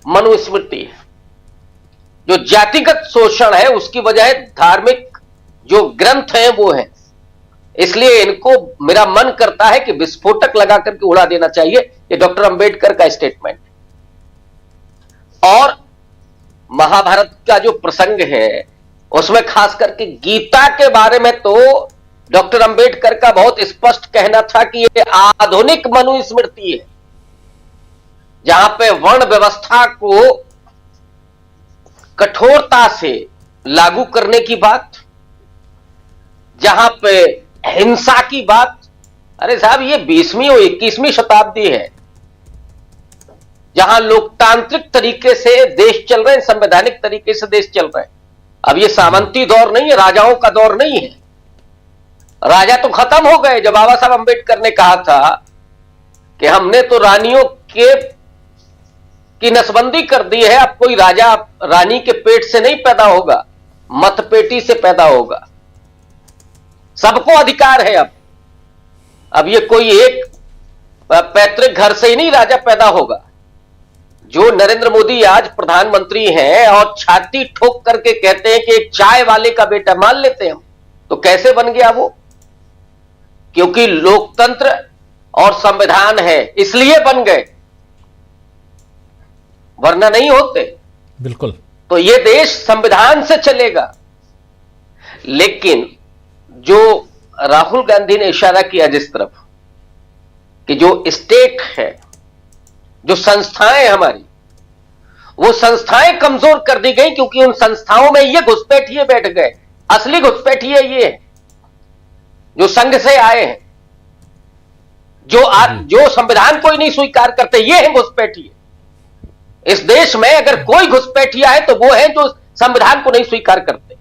मनुस्मृति है। जो जातिगत शोषण है उसकी वजह है धार्मिक जो ग्रंथ हैं वो है। इसलिए इनको मेरा मन करता है कि विस्फोटक लगा करके उड़ा देना चाहिए। ये डॉक्टर अंबेडकर का स्टेटमेंट। और महाभारत का जो प्रसंग है उसमें खास करके गीता के बारे में तो डॉक्टर अंबेडकर का बहुत स्पष्ट कहना था कि ये आधुनिक मनुस्मृति है, जहां पे वर्ण व्यवस्था को कठोरता से लागू करने की बात, जहां पे हिंसा की बात। अरे साहब, ये 20वीं और 21वीं शताब्दी है, जहां लोकतांत्रिक तरीके से देश चल रहे हैं, संवैधानिक तरीके से देश चल रहे हैं। अब ये सामंती दौर नहीं है, राजाओं का दौर नहीं है। राजा तो खत्म हो गए। जब बाबा साहब अंबेडकर ने कहा था कि हमने तो रानियों की नसबंदी कर दी है, अब कोई राजा रानी के पेट से नहीं पैदा होगा, मतपेटी से पैदा होगा। सबको अधिकार है। अब ये कोई एक पैतृक घर से ही नहीं राजा पैदा होगा। जो नरेंद्र मोदी आज प्रधानमंत्री हैं और छाती ठोक करके कहते हैं कि एक चाय वाले का बेटा, मान लेते हैं हम, तो कैसे बन गया वो? क्योंकि लोकतंत्र और संविधान है इसलिए बन गए, वरना नहीं होते। बिल्कुल। तो ये देश संविधान से चलेगा। लेकिन जो राहुल गांधी ने इशारा किया जिस तरफ कि जो स्टेट है, जो संस्थाएं हमारी, वो संस्थाएं कमजोर कर दी गई, क्योंकि उन संस्थाओं में ये घुसपैठिए बैठ गए। असली घुसपैठिए ये है जो संघ से आए हैं। जो संविधान को ही नहीं स्वीकार करते, ये है घुसपैठिए। इस देश में अगर कोई घुसपैठिया है तो वो है जो संविधान को नहीं स्वीकार करते।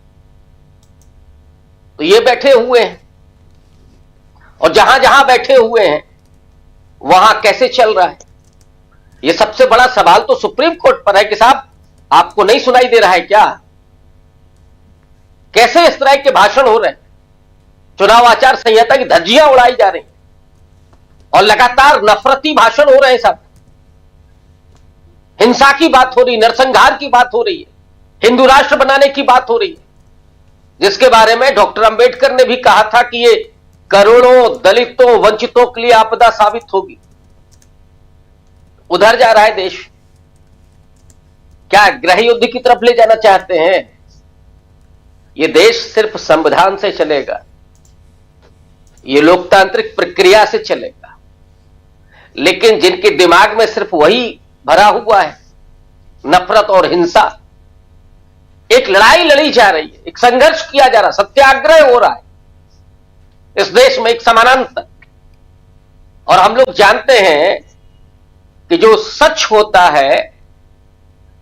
तो ये बैठे हुए हैं, और जहां जहां बैठे हुए हैं वहां कैसे चल रहा है, ये सबसे बड़ा सवाल तो सुप्रीम कोर्ट पर है कि साहब आपको नहीं सुनाई दे रहा है क्या? कैसे इस तरह के भाषण हो रहे हैं? चुनाव आचार संहिता की धज्जियां उड़ाई जा रही और लगातार नफरती भाषण हो रहे हैं सब। हिंसा की बात हो रही, नरसंहार की बात हो रही है, हिंदू राष्ट्र बनाने की बात हो रही है, जिसके बारे में डॉक्टर अंबेडकर ने भी कहा था कि ये करोड़ों दलितों वंचितों के लिए आपदा साबित होगी। उधर जा रहा है देश। क्या गृह युद्ध की तरफ ले जाना चाहते हैं? ये देश सिर्फ संविधान से चलेगा, ये लोकतांत्रिक प्रक्रिया से चलेगा। लेकिन जिनके दिमाग में सिर्फ वही भरा हुआ है, नफरत और हिंसा, एक लड़ाई लड़ी जा रही है, एक संघर्ष किया जा रहा है, सत्याग्रह हो रहा है इस देश में एक समानांतर। और हम लोग जानते हैं कि जो सच होता है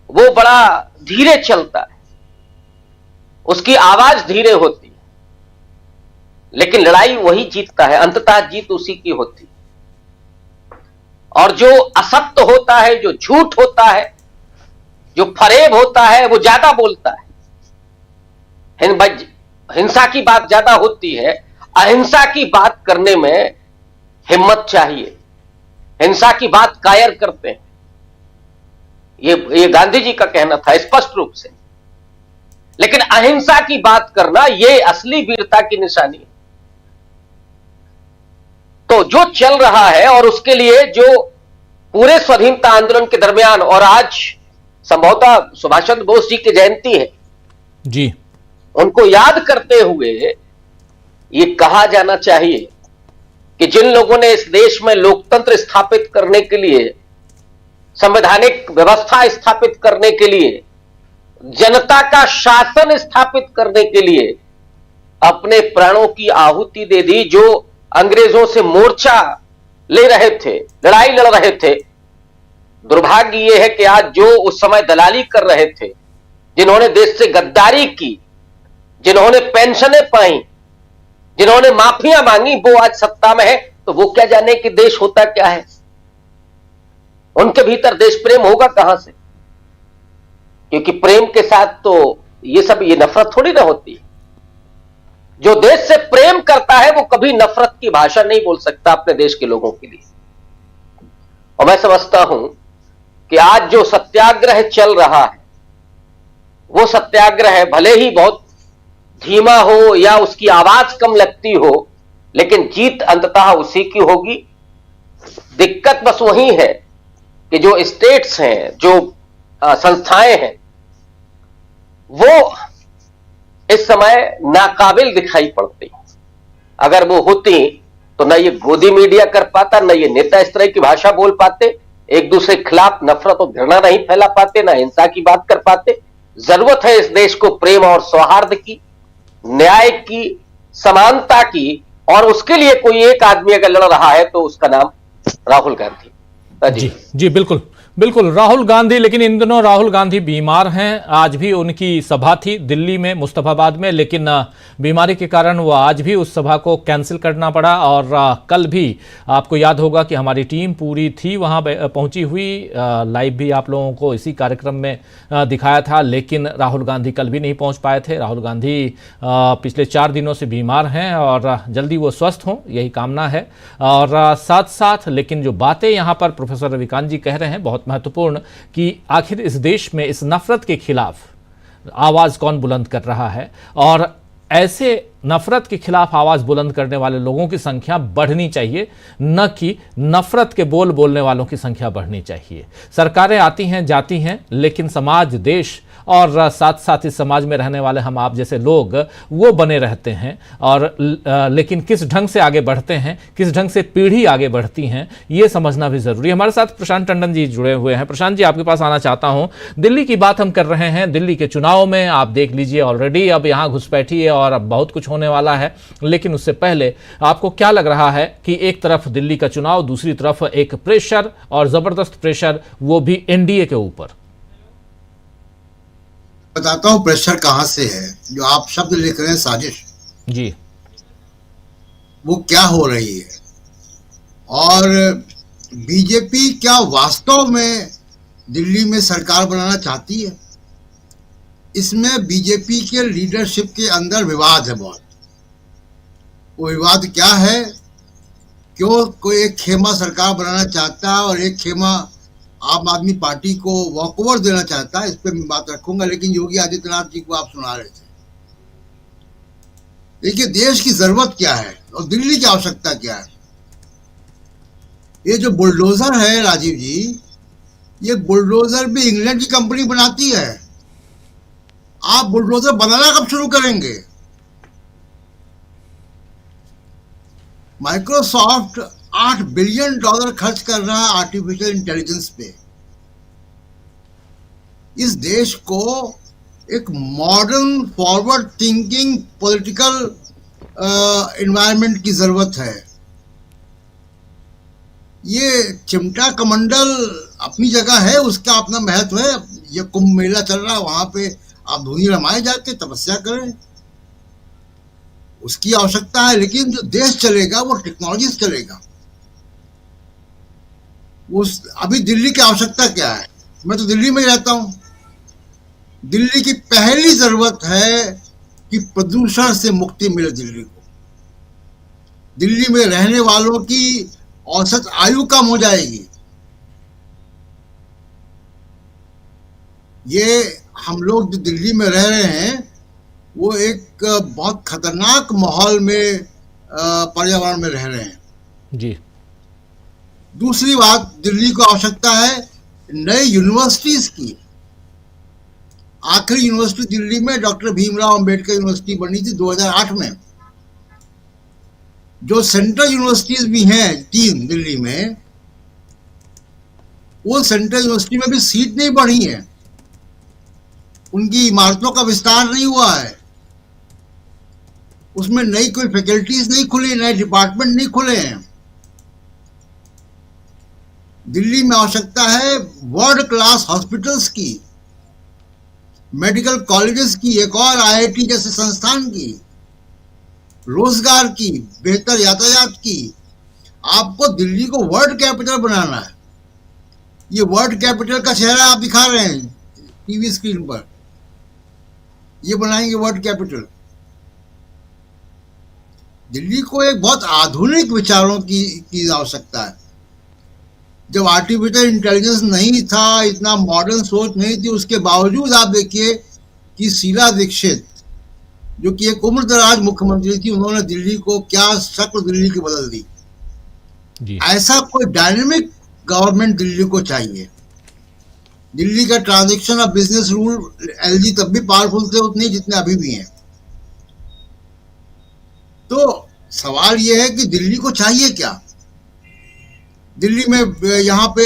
वो बड़ा धीरे चलता है, उसकी आवाज धीरे होती है, लेकिन लड़ाई वही जीतता है, अंततः जीत उसी की होती है। और जो असत्य होता है, जो झूठ होता है, जो फरेब होता है, वो ज्यादा बोलता है। हिंसा की बात ज्यादा होती है, अहिंसा की बात करने में हिम्मत चाहिए। हिंसा की बात कायर करते हैं, ये गांधी जी का कहना था स्पष्ट रूप से। लेकिन अहिंसा की बात करना ये असली वीरता की निशानी है। तो जो चल रहा है, और उसके लिए जो पूरे स्वाधीनता आंदोलन के दरमियान, और आज संभवतः सुभाष चंद्र बोस जी की जयंती है जी, उनको याद करते हुए ये कहा जाना चाहिए कि जिन लोगों ने इस देश में लोकतंत्र स्थापित करने के लिए, संवैधानिक व्यवस्था स्थापित करने के लिए, जनता का शासन स्थापित करने के लिए अपने प्राणों की आहुति दे दी, जो अंग्रेजों से मोर्चा ले रहे थे, लड़ाई लड़ रहे थे। दुर्भाग्य यह है कि आज जो उस समय दलाली कर रहे थे, जिन्होंने देश से गद्दारी की, जिन्होंने पेंशनें पाई, जिन्होंने माफियां मांगी, वो आज सत्ता में है। तो वो क्या जाने कि देश होता क्या है? उनके भीतर देश प्रेम होगा कहां से? क्योंकि प्रेम के साथ तो ये नफरत थोड़ी ना होती है। जो देश से प्रेम करता है वो कभी नफरत की भाषा नहीं बोल सकता अपने देश के लोगों के लिए। और मैं समझता हूं कि आज जो सत्याग्रह चल रहा है, वो सत्याग्रह भले ही बहुत धीमा हो या उसकी आवाज कम लगती हो, लेकिन जीत अंततः उसी की होगी। दिक्कत बस वही है कि जो स्टेट्स हैं, जो संस्थाएं हैं, वो इस समय नाकाबिल दिखाई पड़ती। अगर वो होती तो ना ये गोदी मीडिया कर पाता, ना ये नेता इस तरह की भाषा बोल पाते, एक दूसरे के खिलाफ नफरत और घृणा नहीं फैला पाते, ना हिंसा की बात कर पाते। जरूरत है इस देश को प्रेम और सौहार्द की, न्याय की, समानता की, और उसके लिए कोई एक आदमी अगर लड़ रहा है तो उसका नाम राहुल गांधी। जी जी, बिल्कुल बिल्कुल, राहुल गांधी। लेकिन इन दिनों राहुल गांधी बीमार हैं। आज भी उनकी सभा थी दिल्ली में, मुस्तफाबाद में, लेकिन बीमारी के कारण वो आज भी उस सभा को कैंसिल करना पड़ा। और कल भी आपको याद होगा कि हमारी टीम पूरी थी वहां पहुंची हुई, लाइव भी आप लोगों को इसी कार्यक्रम में दिखाया था, लेकिन राहुल गांधी कल भी नहीं पहुंच पाए थे। राहुल गांधी पिछले 4 दिनों से बीमार हैं और जल्दी वो स्वस्थ हों, यही कामना है। और साथ साथ लेकिन जो बातें यहाँ पर प्रोफेसर रविकांत जी कह रहे हैं बहुत महत्वपूर्ण, कि आखिर इस देश में इस नफरत के खिलाफ आवाज कौन बुलंद कर रहा है, और ऐसे नफरत के खिलाफ आवाज बुलंद करने वाले लोगों की संख्या बढ़नी चाहिए, न कि नफरत के बोल बोलने वालों की संख्या बढ़नी चाहिए। सरकारें आती हैं जाती हैं, लेकिन समाज, देश और साथ साथ इस समाज में रहने वाले हम आप जैसे लोग वो बने रहते हैं। और लेकिन किस ढंग से आगे बढ़ते हैं, किस ढंग से पीढ़ी आगे बढ़ती हैं, ये समझना भी जरूरी है। हमारे साथ प्रशांत टंडन जी जुड़े हुए हैं। प्रशांत जी, आपके पास आना चाहता हूं। दिल्ली की बात हम कर रहे हैं, दिल्ली के चुनाव में आप देख लीजिए ऑलरेडी अब यहां घुसपैठी है और अब बहुत कुछ होने वाला है। लेकिन उससे पहले आपको क्या लग रहा है कि एक तरफ दिल्ली का चुनाव, दूसरी तरफ एक प्रेशर और जबरदस्त प्रेशर, वो भी एनडीए के ऊपर? बताता हूं प्रेशर कहां से है। जो आप शब्द लिख रहे हैं साजिश जी, वो क्या हो रही है, और बीजेपी क्या वास्तव में दिल्ली में सरकार बनाना चाहती है? इसमें बीजेपी के लीडरशिप के अंदर विवाद है बहुत। वो विवाद क्या है? क्यों कोई एक खेमा सरकार बनाना चाहता है और एक खेमा आम आदमी पार्टी को वॉकओवर देना चाहता है, इस पर मैं बात रखूंगा। लेकिन योगी आदित्यनाथ जी को आप सुना रहे थे। देखिए, देश की जरूरत क्या है और दिल्ली की आवश्यकता क्या है। ये जो बुलडोजर है राजीव जी, ये बुलडोजर भी इंग्लैंड की कंपनी बनाती है। आप बुलडोजर बनाना कब शुरू करेंगे? माइक्रोसॉफ्ट $8 बिलियन खर्च कर रहा है आर्टिफिशियल इंटेलिजेंस पे। इस देश को एक modern forward thinking political environment की जरूरत है। ये चिमटा कमंडल अपनी जगह है, उसका अपना महत्व है। ये कुंभ मेला चल रहा है, वहां पे आप धुनी रमाए जाके तपस्या करें, उसकी आवश्यकता है। लेकिन जो देश चलेगा वो टेक्नोलॉजी से चलेगा। अभी दिल्ली की आवश्यकता क्या है? मैं तो दिल्ली में ही रहता हूं। दिल्ली की पहली जरूरत है कि प्रदूषण से मुक्ति मिले दिल्ली को। दिल्ली में रहने वालों की औसत आयु कम हो जाएगी। ये हम लोग जो दिल्ली में रह रहे हैं वो एक बहुत खतरनाक माहौल में पर्यावरण में रह रहे हैं जी। दूसरी बात, दिल्ली को आवश्यकता है नई यूनिवर्सिटीज की। आखिरी यूनिवर्सिटी दिल्ली में डॉक्टर भीमराव अंबेडकर यूनिवर्सिटी बनी थी 2008 में। जो सेंट्रल यूनिवर्सिटीज भी हैं 3 दिल्ली में, वो सेंट्रल यूनिवर्सिटी में भी सीट नहीं बढ़ी है, उनकी इमारतों का विस्तार नहीं हुआ है, उसमें नई कोई फैकल्टीज नहीं खुली, नए डिपार्टमेंट नहीं खुले हैं। दिल्ली में आवश्यकता है वर्ल्ड क्लास हॉस्पिटल्स की, मेडिकल कॉलेजेस की, एक और आईआईटी जैसे संस्थान की, रोजगार की, बेहतर यातायात की। आपको दिल्ली को वर्ल्ड कैपिटल बनाना है। ये वर्ल्ड कैपिटल का चेहरा आप दिखा रहे हैं टीवी स्क्रीन पर, ये बनाएंगे वर्ल्ड कैपिटल। दिल्ली को एक बहुत आधुनिक विचारों की आवश्यकता है। जब आर्टिफिशियल इंटेलिजेंस नहीं था, इतना मॉडर्न सोच नहीं थी, उसके बावजूद आप देखिए कि शीला दीक्षित जो कि एक उम्रदराज मुख्यमंत्री थी, उन्होंने दिल्ली को क्या शक्ल दिल्ली की बदल दी जी। ऐसा कोई डायनेमिक गवर्नमेंट दिल्ली को चाहिए। दिल्ली का transaction of business rule LG तब भी पावरफुल थे उतने जितने अभी भी हैं। तो सवाल यह है कि दिल्ली को चाहिए क्या। दिल्ली में यहाँ पे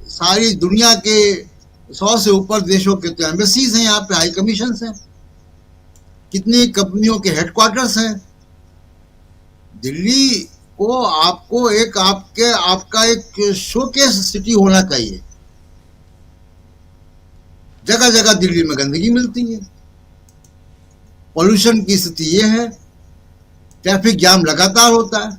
सारी दुनिया के 100 से ऊपर देशों के तो एम्बेसीज हैं, यहाँ पे हाई कमीशन हैं, कितनी कंपनियों के हेडक्वार्टर्स हैं। दिल्ली को आपको एक आपका एक शोकेस सिटी होना चाहिए। जगह जगह दिल्ली में गंदगी मिलती है, पोल्यूशन की स्थिति ये है, ट्रैफिक जाम लगातार होता है।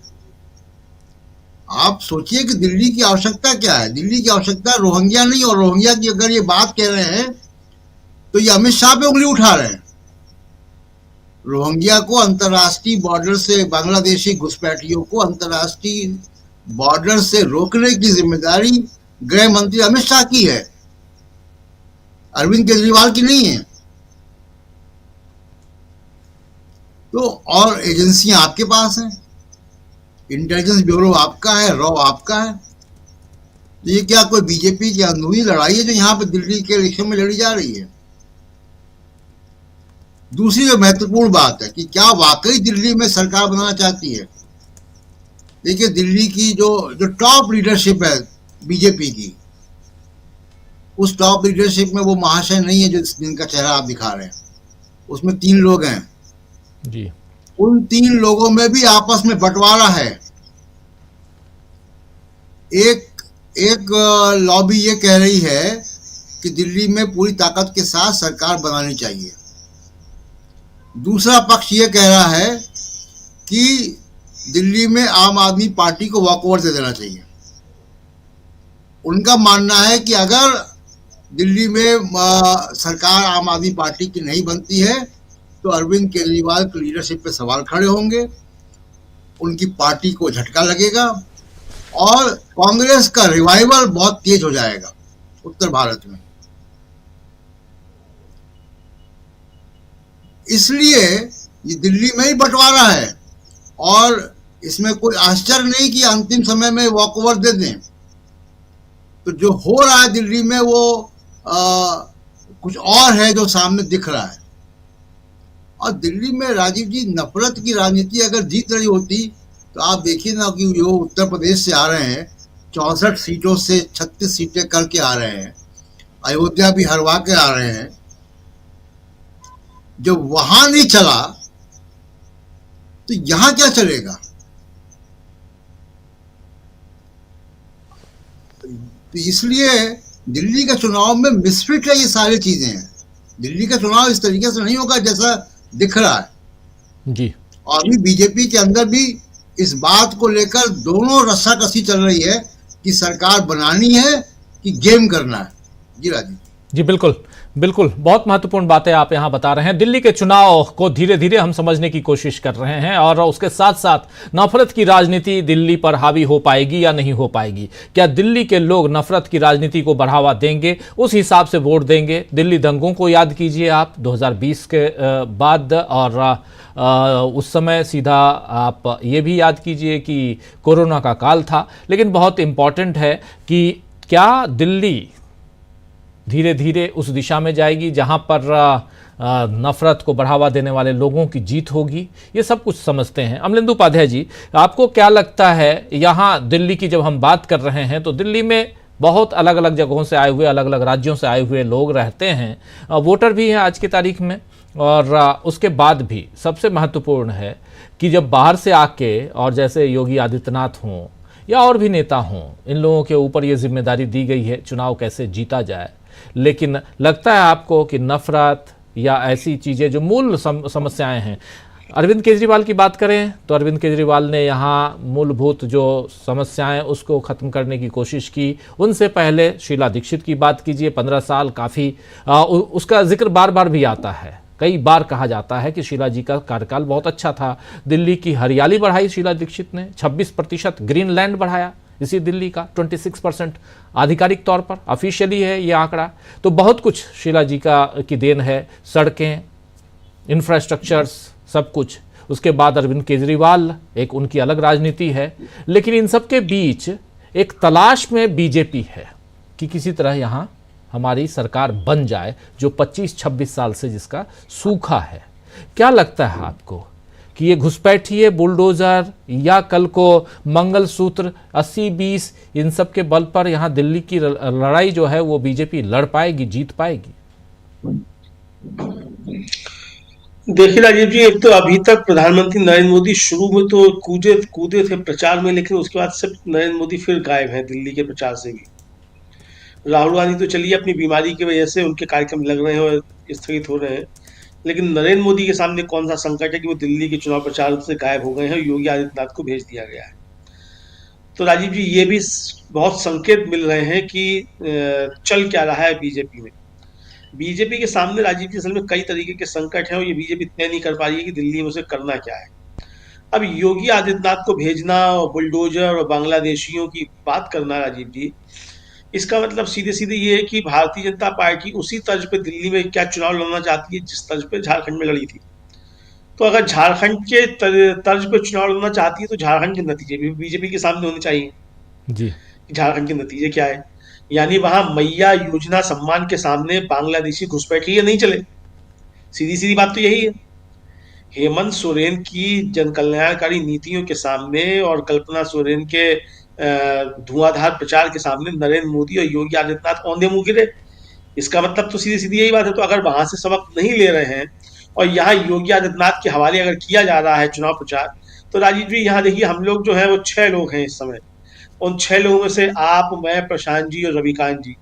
आप सोचिए कि दिल्ली की आवश्यकता क्या है। दिल्ली की आवश्यकता रोहिंग्या नहीं, और रोहिंग्या की अगर ये बात कह रहे हैं तो ये अमित शाह पे उंगली उठा रहे हैं। रोहिंग्या को अंतर्राष्ट्रीय बॉर्डर से, बांग्लादेशी घुसपैठियों को अंतर्राष्ट्रीय बॉर्डर से रोकने की जिम्मेदारी गृह मंत्री अमित शाह की है, अरविंद केजरीवाल की नहीं है। तो और एजेंसियां आपके पास हैं, इंटेलिजेंस ब्यूरो आपका है, रॉ आपका है। तो ये क्या कोई बीजेपी की अंदरूनी लड़ाई है जो यहाँ पे दिल्ली के इलेक्शन में लड़ी जा रही है? दूसरी जो महत्वपूर्ण बात है कि क्या वाकई दिल्ली में सरकार बनाना चाहती है। देखिए, दिल्ली की जो टॉप लीडरशिप है बीजेपी की, उस टॉप लीडरशिप में वो महाशय नहीं है जिनका चेहरा आप दिखा रहे हैं। उसमें 3 लोग हैं जी। उन 3 लोगों में भी आपस में बंटवारा है। एक लॉबी ये कह रही है कि दिल्ली में पूरी ताकत के साथ सरकार बनानी चाहिए। दूसरा पक्ष ये कह रहा है कि दिल्ली में आम आदमी पार्टी को वॉकओवर दे देना चाहिए। उनका मानना है कि अगर दिल्ली में सरकार आम आदमी पार्टी की नहीं बनती है तो अरविंद केजरीवाल की लीडरशिप पे सवाल खड़े होंगे, उनकी पार्टी को झटका लगेगा और कांग्रेस का रिवाइवल बहुत तेज हो जाएगा उत्तर भारत में। इसलिए ये दिल्ली में ही बंटवारा है और इसमें कोई आश्चर्य नहीं कि अंतिम समय में वॉकओवर दे दें। तो जो हो रहा है दिल्ली में वो कुछ और है जो सामने दिख रहा है। और दिल्ली में राजीव जी नफरत की राजनीति अगर जीत रही होती तो आप देखिए ना कि जो उत्तर प्रदेश से आ रहे हैं 64 सीटों से 36 सीटें करके आ रहे हैं, अयोध्या भी हरवा के आ रहे हैं। जब वहां नहीं चला तो यहां क्या चलेगा? तो इसलिए दिल्ली का चुनाव में मिसफिट है ये सारी चीजें हैं। दिल्ली का चुनाव इस तरीके से नहीं होगा जैसा दिख रहा है जी। और अभी बीजेपी के अंदर भी इस बात को लेकर दोनों रस्साकसी चल रही है कि सरकार बनानी है कि गेम करना है। जी राजीव जी, बिल्कुल बिल्कुल, बहुत महत्वपूर्ण बातें आप यहां बता रहे हैं। दिल्ली के चुनाव को धीरे धीरे हम समझने की कोशिश कर रहे हैं और उसके साथ साथ नफरत की राजनीति दिल्ली पर हावी हो पाएगी या नहीं हो पाएगी। क्या दिल्ली के लोग नफरत की राजनीति को बढ़ावा देंगे, उस हिसाब से वोट देंगे? दिल्ली दंगों को याद कीजिए आप 2020 के बाद, और उस समय सीधा आप ये भी याद कीजिए कि कोरोना का काल था। लेकिन बहुत इंपॉर्टेंट है कि क्या दिल्ली धीरे धीरे उस दिशा में जाएगी जहां पर नफरत को बढ़ावा देने वाले लोगों की जीत होगी? ये सब कुछ समझते हैं। अमलेंदु उपाध्याय जी, आपको क्या लगता है, यहाँ दिल्ली की जब हम बात कर रहे हैं तो दिल्ली में बहुत अलग अलग जगहों से आए हुए, अलग अलग राज्यों से आए हुए लोग रहते हैं, वोटर भी हैं आज की तारीख में। और उसके बाद भी सबसे महत्वपूर्ण है कि जब बाहर से आके, और जैसे योगी आदित्यनाथ हों या और भी नेता हों, इन लोगों के ऊपर ये जिम्मेदारी दी गई है चुनाव कैसे जीता जाए। लेकिन लगता है आपको कि नफरत या ऐसी चीज़ें जो मूल समस्याएं हैं, अरविंद केजरीवाल की बात करें तो अरविंद केजरीवाल ने यहाँ मूलभूत जो समस्याएं उसको ख़त्म करने की कोशिश की। उनसे पहले शीला दीक्षित की बात कीजिए, 15 साल काफ़ी, उसका जिक्र बार बार भी आता है। कई बार कहा जाता है कि शीला जी का कार्यकाल बहुत अच्छा था। दिल्ली की हरियाली बढ़ाई शीला दीक्षित ने, 26% ग्रीन लैंड बढ़ाया इसी दिल्ली का, 26% आधिकारिक तौर पर ऑफिशियली है ये आंकड़ा। तो बहुत कुछ शीला जी की देन है, सड़कें, इंफ्रास्ट्रक्चर्स, सब कुछ। उसके बाद अरविंद केजरीवाल, एक उनकी अलग राजनीति है। लेकिन इन सब के बीच एक तलाश में बीजेपी है कि किसी तरह यहाँ हमारी सरकार बन जाए, जो 25-26 साल से जिसका सूखा है। क्या लगता है आपको कि ये घुसपैठिए, बुलडोजर या कल को मंगलसूत्र, 80-20, इन सब के बल पर यहाँ दिल्ली की लड़ाई जो है वो बीजेपी लड़ पाएगी, जीत पाएगी? देखिए राजीव जी, एक तो अभी तक प्रधानमंत्री नरेंद्र मोदी शुरू में तो कूदे थे प्रचार में, लेकिन उसके बाद सिर्फ नरेंद्र मोदी फिर गायब हैं दिल्ली के प्रचार से भी। राहुल गांधी तो चलिए अपनी बीमारी की वजह से उनके कार्यक्रम लग रहे हैं और स्थगित हो रहे हैं, लेकिन नरेंद्र मोदी के सामने कौन सा संकट है कि वो दिल्ली के चुनाव प्रचार से गायब हो गए हैं, योगी आदित्यनाथ को भेज दिया गया है। तो राजीव जी, ये भी बहुत संकेत मिल रहे हैं कि चल क्या रहा है बीजेपी में। बीजेपी के सामने राजीव जी असल में कई तरीके के संकट हैं और ये बीजेपी तय नहीं कर पा रही है कि दिल्ली में उसे करना क्या है। अब योगी आदित्यनाथ को भेजना और बुलडोजर और बांग्लादेशियों की बात करना राजीव जी, इसका मतलब सीधे सीधे ये है कि भारतीय जनता पार्टी उसी तर्ज पे दिल्ली में क्या चुनाव लड़ना चाहती है जिस तर्ज पे झारखंड में लड़ी थी। तो अगर झारखंड के तर्ज पे चुनाव लड़ना चाहती है तो झारखंड के नतीजे भी बीजेपी के सामने होने चाहिए जी। झारखंड के नतीजे क्या है, यानी वहां मैया योजना सम्मान के सामने बांग्लादेशी घुसपैठिए नहीं चले, सीधी सीधी बात तो यही है। हेमंत सोरेन की जन कल्याणकारी नीतियों के सामने और कल्पना सोरेन के धुआंधार प्रचार के सामने नरेंद्र मोदी और योगी आदित्यनाथ औंधे मुंह गिरे। इसका मतलब तो सीधी सीधी यही बात है। तो अगर वहां से सबक नहीं ले रहे हैं और यहाँ योगी आदित्यनाथ के हवाले अगर किया जा रहा है चुनाव प्रचार, तो राजीव जी यहाँ देखिए, हम लोग जो है वो 6 लोग हैं इस समय। उन 6 लोगों में से आप, मैं, प्रशांत जी और रविकांत जी,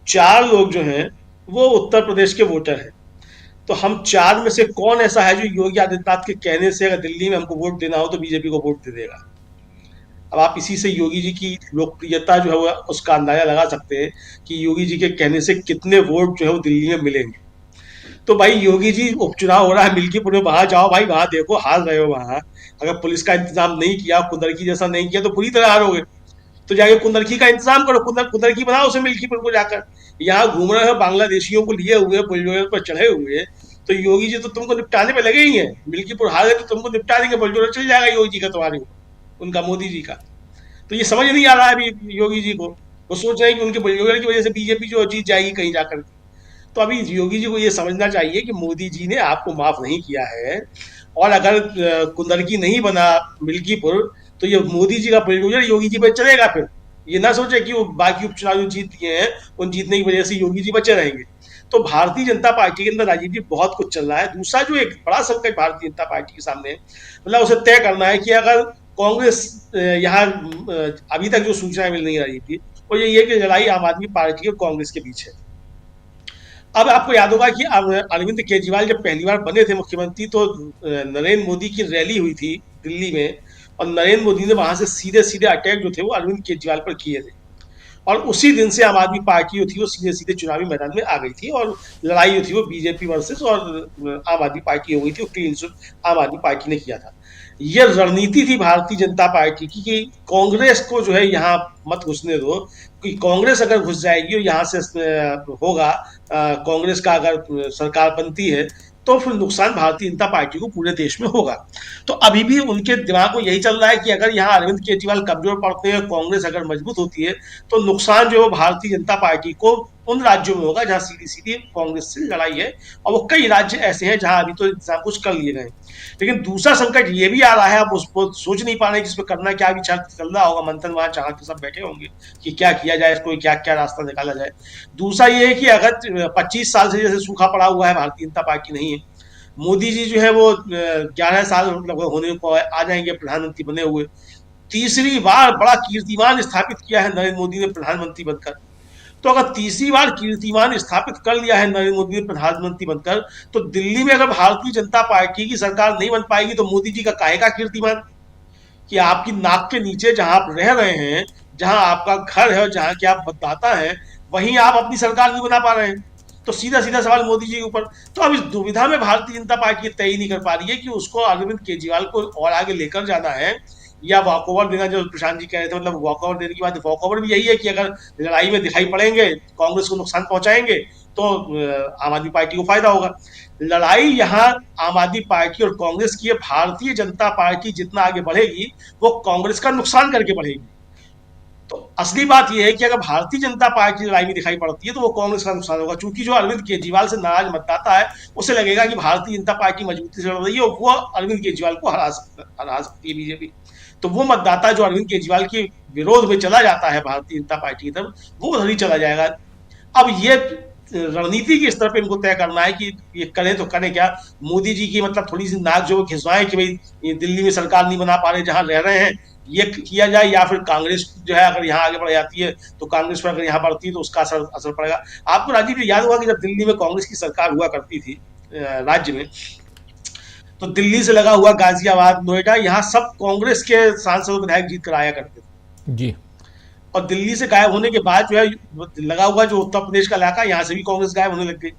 4 लोग जो हैं वो उत्तर प्रदेश के वोटर हैं। तो हम 4 में से कौन ऐसा है जो योगी आदित्यनाथ के कहने से अगर दिल्ली में हमको वोट देना हो तो बीजेपी को वोट दे देगा? अब आप इसी से योगी जी की लोकप्रियता जो है वो उसका अंदाजा लगा सकते हैं कि योगी जी के कहने से कितने वोट जो है वो दिल्ली में मिलेंगे। तो भाई योगी जी, उपचुनाव हो रहा है मिल्कीपुर में, वहां जाओ भाई, वहां देखो, हार रहे हो वहां। अगर पुलिस का इंतजाम नहीं किया, कुंदरकी जैसा नहीं किया, तो पूरी तरह हारोगे। तो जाके कुंदरकी का इंतजाम करो, कुंदरकी बनाओ उसे मिल्कीपुर को जाकर। यहाँ घूम रहे हो बांग्लादेशियों को लिए हुए, बुलडोजर पर चढ़े हुए, तो योगी जी तो तुमको निपटाने पे लगे ही हैं। मिल्कीपुर हार गए तो तुमको निपटा देंगे, बुलडोजर चल जाएगा योगी जी का, तुम्हारे उनका, मोदी जी का। तो ये समझ नहीं आ रहा है अभी योगी जी को। वो सोच रहे हैं कि उनके बुलडोजर की वजह से बीजेपी जो जीत जाएगी कहीं जाकर। तो अभी योगी जी को ये समझना चाहिए कि मोदी जी ने आपको माफ नहीं किया है, और अगर कुंदरकी नहीं बना मिल्कीपुर, तो ये मोदी जी का बुलडोजर योगी जी पर चलेगा। फिर ये ना सोचे कि वो बाकी उपचुनाव जो जीत दिए हैं उन जीतने की वजह से योगी जी बचे रहेंगे। तो भारतीय जनता पार्टी के अंदर राजीव जी बहुत कुछ चल रहा है। दूसरा जो एक बड़ा संकट भारतीय जनता पार्टी के सामने है, मतलब उसे तय करना है कि अगर कांग्रेस यहाँ अभी तक जो सूचनाएं मिल नहीं रही थी वो यही है कि लड़ाई आम आदमी पार्टी और कांग्रेस के बीच है। अब आपको याद होगा कि अरविंद केजरीवाल जब पहली बार बने थे मुख्यमंत्री, तो नरेंद्र मोदी की रैली हुई थी दिल्ली में, और नरेंद्र मोदी ने वहां से सीधे सीधे अटैक जो थे वो अरविंद केजरीवाल पर किए थे। और उसी दिन से आम आदमी पार्टी जो थी वो सीधे सीधे चुनावी मैदान में आ गई थी, और लड़ाई जो थी वो बीजेपी वर्सेस और आम आदमी पार्टी हो गई थी, और क्लीन स्वीप आम आदमी पार्टी ने किया था। ये रणनीति थी भारतीय जनता पार्टी की कि कांग्रेस को जो है यहाँ मत घुसने दो, कि कांग्रेस अगर घुस जाएगी और यहाँ से होगा, कांग्रेस का अगर सरकार बनती है तो फिर नुकसान भारतीय जनता पार्टी को पूरे देश में होगा। तो अभी भी उनके दिमाग में यही चल रहा है कि अगर यहाँ अरविंद केजरीवाल कमजोर पड़ते हैं, कांग्रेस अगर मजबूत होती है, तो नुकसान जो है भारतीय जनता पार्टी को उन राज्यों में होगा जहां सीधी सीधी कांग्रेस से लड़ाई है, और वो कई राज्य ऐसे हैं जहां अभी तो इंतजाम कुछ कर लिए गए। लेकिन दूसरा संकट ये भी आ रहा है, अब उसको सोच नहीं पा रहे कि इस पर करना क्या। विचार चल रहा होगा मंथन, वहां चाह के सब बैठे होंगे कि क्या किया जाए, इसको क्या क्या रास्ता निकाला जाए। दूसरा ये है कि अगर 25 साल से जैसे सूखा पड़ा हुआ है, भारतीय जनता पार्टी नहीं है, मोदी जी जो है वो 11 साल लगभग होने को आ जाएंगे प्रधानमंत्री बने हुए। तीसरी बार बड़ा कीर्तिमान स्थापित किया है नरेंद्र मोदी ने प्रधानमंत्री बनकर। तो अगर तीसरी बार कीर्तिमान स्थापित कर लिया है नरेंद्र मोदी ने प्रधानमंत्री बनकर, तो दिल्ली में अगर भारतीय जनता पार्टी की सरकार नहीं बन पाएगी तो मोदी जी का काहे का कीर्तिमान? कि आपकी नाक के नीचे जहां आप रह रहे हैं, जहां आपका घर है, जहां के आप मतदाता हैं, वहीं आप अपनी सरकार नहीं बना पा रहे हैं। तो सीधा सीधा सवाल मोदी जी के ऊपर। तो अब इस दुविधा में भारतीय जनता पार्टी तय ही नहीं कर पा रही है कि उसको अरविंद केजरीवाल को और आगे लेकर जाना है या वॉकओवर देना, जो प्रशांत जी कह रहे थे। मतलब वॉकओवर देने की बात, वॉकओवर भी यही है कि अगर लड़ाई में दिखाई पड़ेंगे, कांग्रेस को नुकसान पहुंचाएंगे, तो आम आदमी पार्टी को फायदा होगा। लड़ाई यहाँ आम आदमी पार्टी और कांग्रेस की है। भारतीय जनता पार्टी जितना आगे बढ़ेगी वो कांग्रेस का नुकसान करके बढ़ेगी। तो असली बात यह है कि अगर भारतीय जनता पार्टी लड़ाई में दिखाई पड़ती है तो वो कांग्रेस का नुकसान होगा, क्योंकि जो अरविंद केजरीवाल से नाराज मतदाता है उसे लगेगा कि भारतीय जनता पार्टी मजबूती से लड़ रही है और वो अरविंद केजरीवाल को हरा सकती है बीजेपी। तो वो मतदाता जो अरविंद केजरीवाल के विरोध में चला जाता है भारतीय जनता पार्टी की तरफ, वो उधर ही चला जाएगा। अब ये रणनीति के स्तर पे इनको तय करना है कि ये करें तो करें क्या। मोदी जी की मतलब थोड़ी सी नाक जो खिंचवाएं कि भाई ये दिल्ली में सरकार नहीं बना पा रहे जहां रह रहे हैं, ये किया जाए, या फिर कांग्रेस जो है अगर यहाँ आगे बढ़ जाती है तो कांग्रेस पर अगर यहाँ बढ़ती है तो उसका असर पड़ेगा। आपको राजीव जी याद होगा कि जब दिल्ली में कांग्रेस की सरकार हुआ करती थी राज्य में, तो दिल्ली से लगा हुआ गाजियाबाद, नोएडा, यहाँ सब कांग्रेस के सांसद विधायक जीत कर आया करते थे जी। और दिल्ली से गायब होने के बाद जो है लगा हुआ जो उत्तर प्रदेश का इलाका, यहाँ से भी कांग्रेस गायब होने लग गई।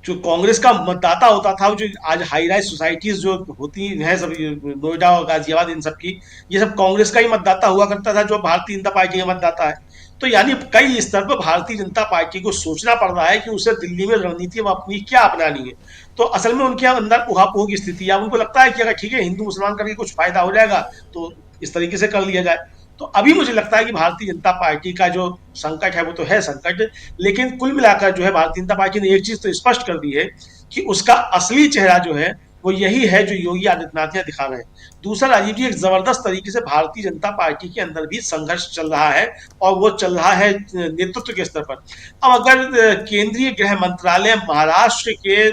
जो कांग्रेस का मतदाता होता था, जो आज हाई राइज सोसाइटीज जो होती हैं सब नोएडा और गाजियाबाद, इन सब की, ये सब कांग्रेस का ही मतदाता हुआ करता था जो भारतीय जनता पार्टी का मतदाता है। तो यानी कई स्तर पर भारतीय जनता पार्टी को सोचना पड़ रहा है कि उसे दिल्ली में रणनीति अपनी क्या अपनानी है। तो असल में उनके अंदर उहापोह की स्थिति है। उनको लगता है कि अगर ठीक है हिंदू मुसलमान करके कुछ फायदा हो जाएगा तो इस तरीके से कर लिया जाए। तो अभी मुझे लगता है कि भारतीय जनता पार्टी का जो संकट है वो तो है संकट, लेकिन कुल मिलाकर जो है भारतीय जनता पार्टी ने एक चीज तो स्पष्ट कर दी है कि उसका असली चेहरा जो है वो यही है जो योगी आदित्यनाथ ने दिखा रहे हैं। दूसरा राजीव जी, एक जबरदस्त तरीके से भारतीय जनता पार्टी के अंदर भी संघर्ष चल रहा है और वो चल रहा है नेतृत्व के स्तर पर। अब अगर केंद्रीय गृह मंत्रालय महाराष्ट्र के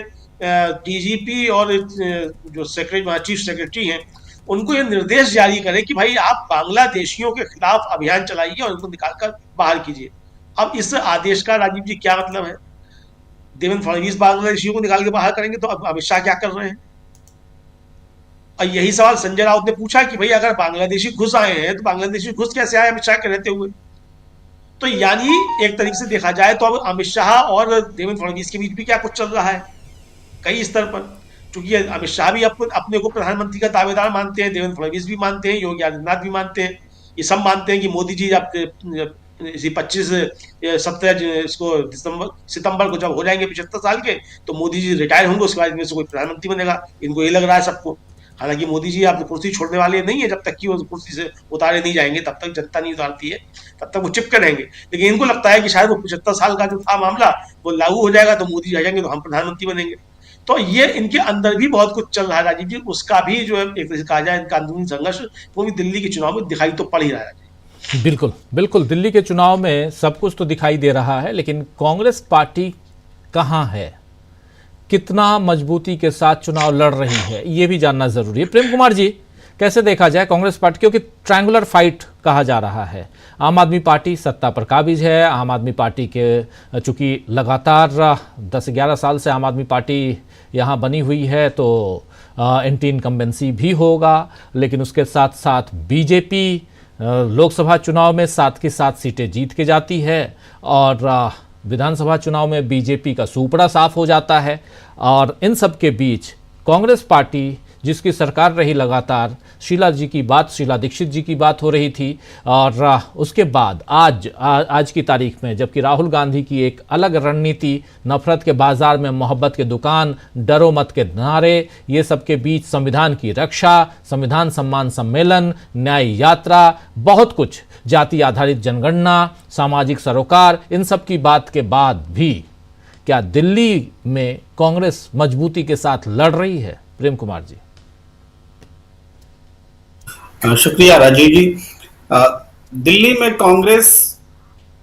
डीजीपी और जो चीफ सेक्रेटरी हैं उनको ये निर्देश जारी करे कि भाई आप बांग्लादेशियों के खिलाफ अभियान चलाइए और उनको निकालकर बाहर कीजिए। अब इस आदेश का राजीव जी क्या मतलब है? देवेंद्र फडणवीस बांग्लादेशियों को निकाल के बाहर करेंगे तो अब अमित शाह क्या कर रहे हैं? और यही सवाल संजय राउत ने पूछा कि भाई अगर बांग्लादेशी घुस आए हैं तो बांग्लादेशी घुस कैसे आए अमित शाह के रहते हुए? तो यानी एक तरीके से देखा जाए तो अब अमित शाह और देवेंद्र फडणवीस के बीच भी क्या कुछ चल रहा है कई स्तर पर, क्योंकि अमित शाह भी अपने को प्रधानमंत्री का दावेदार मानते हैं, देवेंद्र फडणवीस भी मानते हैं, योगी आदित्यनाथ भी मानते हैं, ये सब मानते हैं कि मोदी जी इसी 17 इसको सितंबर को जब हो जाएंगे 75 साल के तो मोदी जी रिटायर होंगे, उसके बाद इनमें से कोई प्रधानमंत्री बनेगा। इनको ये लग रहा है सबको। हालांकि मोदी जी आप कुर्सी छोड़ने वाले नहीं है, जब तक कि वो कुर्सी से उतारे नहीं जाएंगे तब तक जनता नहीं उतारती है, तब तक वो चिपके रहेंगे। लेकिन इनको लगता है कि शायद वो 75 साल का जो था मामला वो लागू हो जाएगा तो मोदी जी आ जाएंगे तो हम प्रधानमंत्री बनेंगे। तो ये इनके अंदर भी बहुत कुछ चल रहा है राजीव जी, उसका भी जो है एक तरह से कहा जाए इनका अंदरूनी संघर्ष वो भी दिल्ली के चुनाव में दिखाई तो पड़ ही रहा है। बिल्कुल बिल्कुल, दिल्ली के चुनाव में सब कुछ तो दिखाई दे रहा है, लेकिन कांग्रेस पार्टी कहाँ है, कितना मजबूती के साथ चुनाव लड़ रही है, ये भी जानना जरूरी है। प्रेम कुमार जी, कैसे देखा जाए कांग्रेस पार्टी, क्योंकि ट्रायंगुलर फाइट कहा जा रहा है। आम आदमी पार्टी सत्ता पर काबिज है, आम आदमी पार्टी के चूंकि लगातार 10-11 साल से आम आदमी पार्टी यहाँ बनी हुई है तो एंटी इनकम्बेंसी भी होगा, लेकिन उसके साथ साथ बीजेपी लोकसभा चुनाव में 7 की 7 सीटें जीत के जाती है और विधानसभा चुनाव में बीजेपी का सुपड़ा साफ हो जाता है। और इन सब के बीच कांग्रेस पार्टी जिसकी सरकार रही लगातार, शीला दीक्षित जी की बात हो रही थी, और उसके बाद आज की तारीख में जबकि राहुल गांधी की एक अलग रणनीति, नफरत के बाजार में मोहब्बत के दुकान, डरो मत के नारे, ये सब के बीच संविधान की रक्षा, संविधान सम्मान सम्मेलन, न्याय यात्रा, बहुत कुछ, जाति आधारित जनगणना, सामाजिक सरोकार, इन सब की बात के बाद भी क्या दिल्ली में कांग्रेस मजबूती के साथ लड़ रही है? प्रेम कुमार जी। शुक्रिया राजीव जी। दिल्ली में कांग्रेस,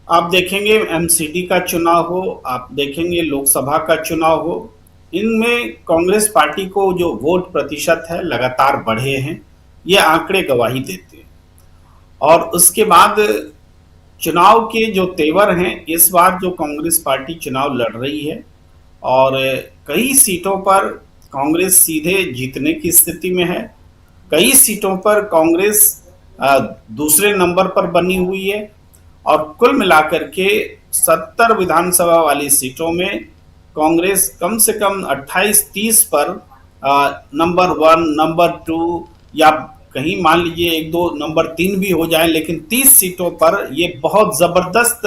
आप देखेंगे एमसीडी का चुनाव हो, आप देखेंगे लोकसभा का चुनाव हो, इनमें कांग्रेस पार्टी को जो वोट प्रतिशत है लगातार बढ़े हैं, ये आंकड़े गवाही देते हैं। और उसके बाद चुनाव के जो तेवर हैं, इस बार जो कांग्रेस पार्टी चुनाव लड़ रही है और कई सीटों पर कांग्रेस सीधे जीतने की स्थिति में है, कई सीटों पर कांग्रेस दूसरे नंबर पर बनी हुई है और कुल मिलाकर के 70 विधानसभा वाली सीटों में कांग्रेस कम से कम 28-30 पर नंबर 1, नंबर 2 या कहीं मान लीजिए 1-2 नंबर 3 भी हो जाए, लेकिन 30 सीटों पर ये बहुत जबरदस्त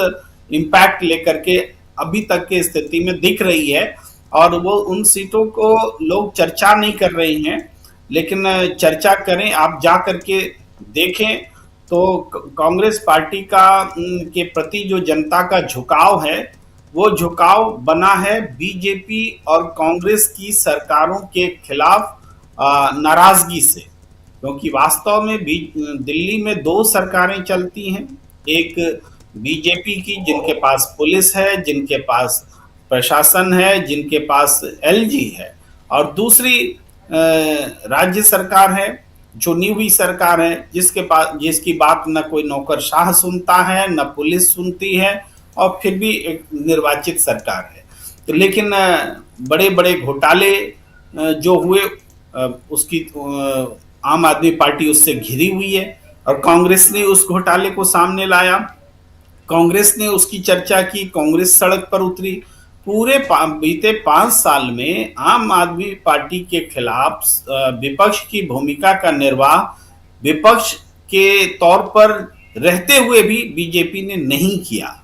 इम्पैक्ट लेकर के अभी तक की स्थिति में दिख रही है। और वो उन सीटों को लोग चर्चा नहीं कर रही हैं, लेकिन चर्चा करें, आप जा करके देखें तो कांग्रेस पार्टी का के प्रति जो जनता का झुकाव है वो झुकाव बना है बीजेपी और कांग्रेस की सरकारों के खिलाफ नाराजगी से, क्योंकि वास्तव में दिल्ली में 2 सरकारें चलती हैं, एक बीजेपी की जिनके पास पुलिस है, जिनके पास प्रशासन है, जिनके पास एलजी है, और दूसरी राज्य सरकार है, चुनी हुई सरकार है, जिसकी बात न कोई नौकरशाह सुनता है, न पुलिस सुनती है, और फिर भी एक निर्वाचित सरकार है। तो लेकिन बड़े बड़े घोटाले जो हुए उसकी आम आदमी पार्टी उससे घिरी हुई है और कांग्रेस ने उस घोटाले को सामने लाया, कांग्रेस ने उसकी चर्चा की, कांग्रेस सड़क पर उतरी। पूरे बीते 5 साल में आम आदमी पार्टी के खिलाफ विपक्ष की भूमिका का निर्वाह विपक्ष के तौर पर रहते हुए भी बीजेपी ने नहीं किया।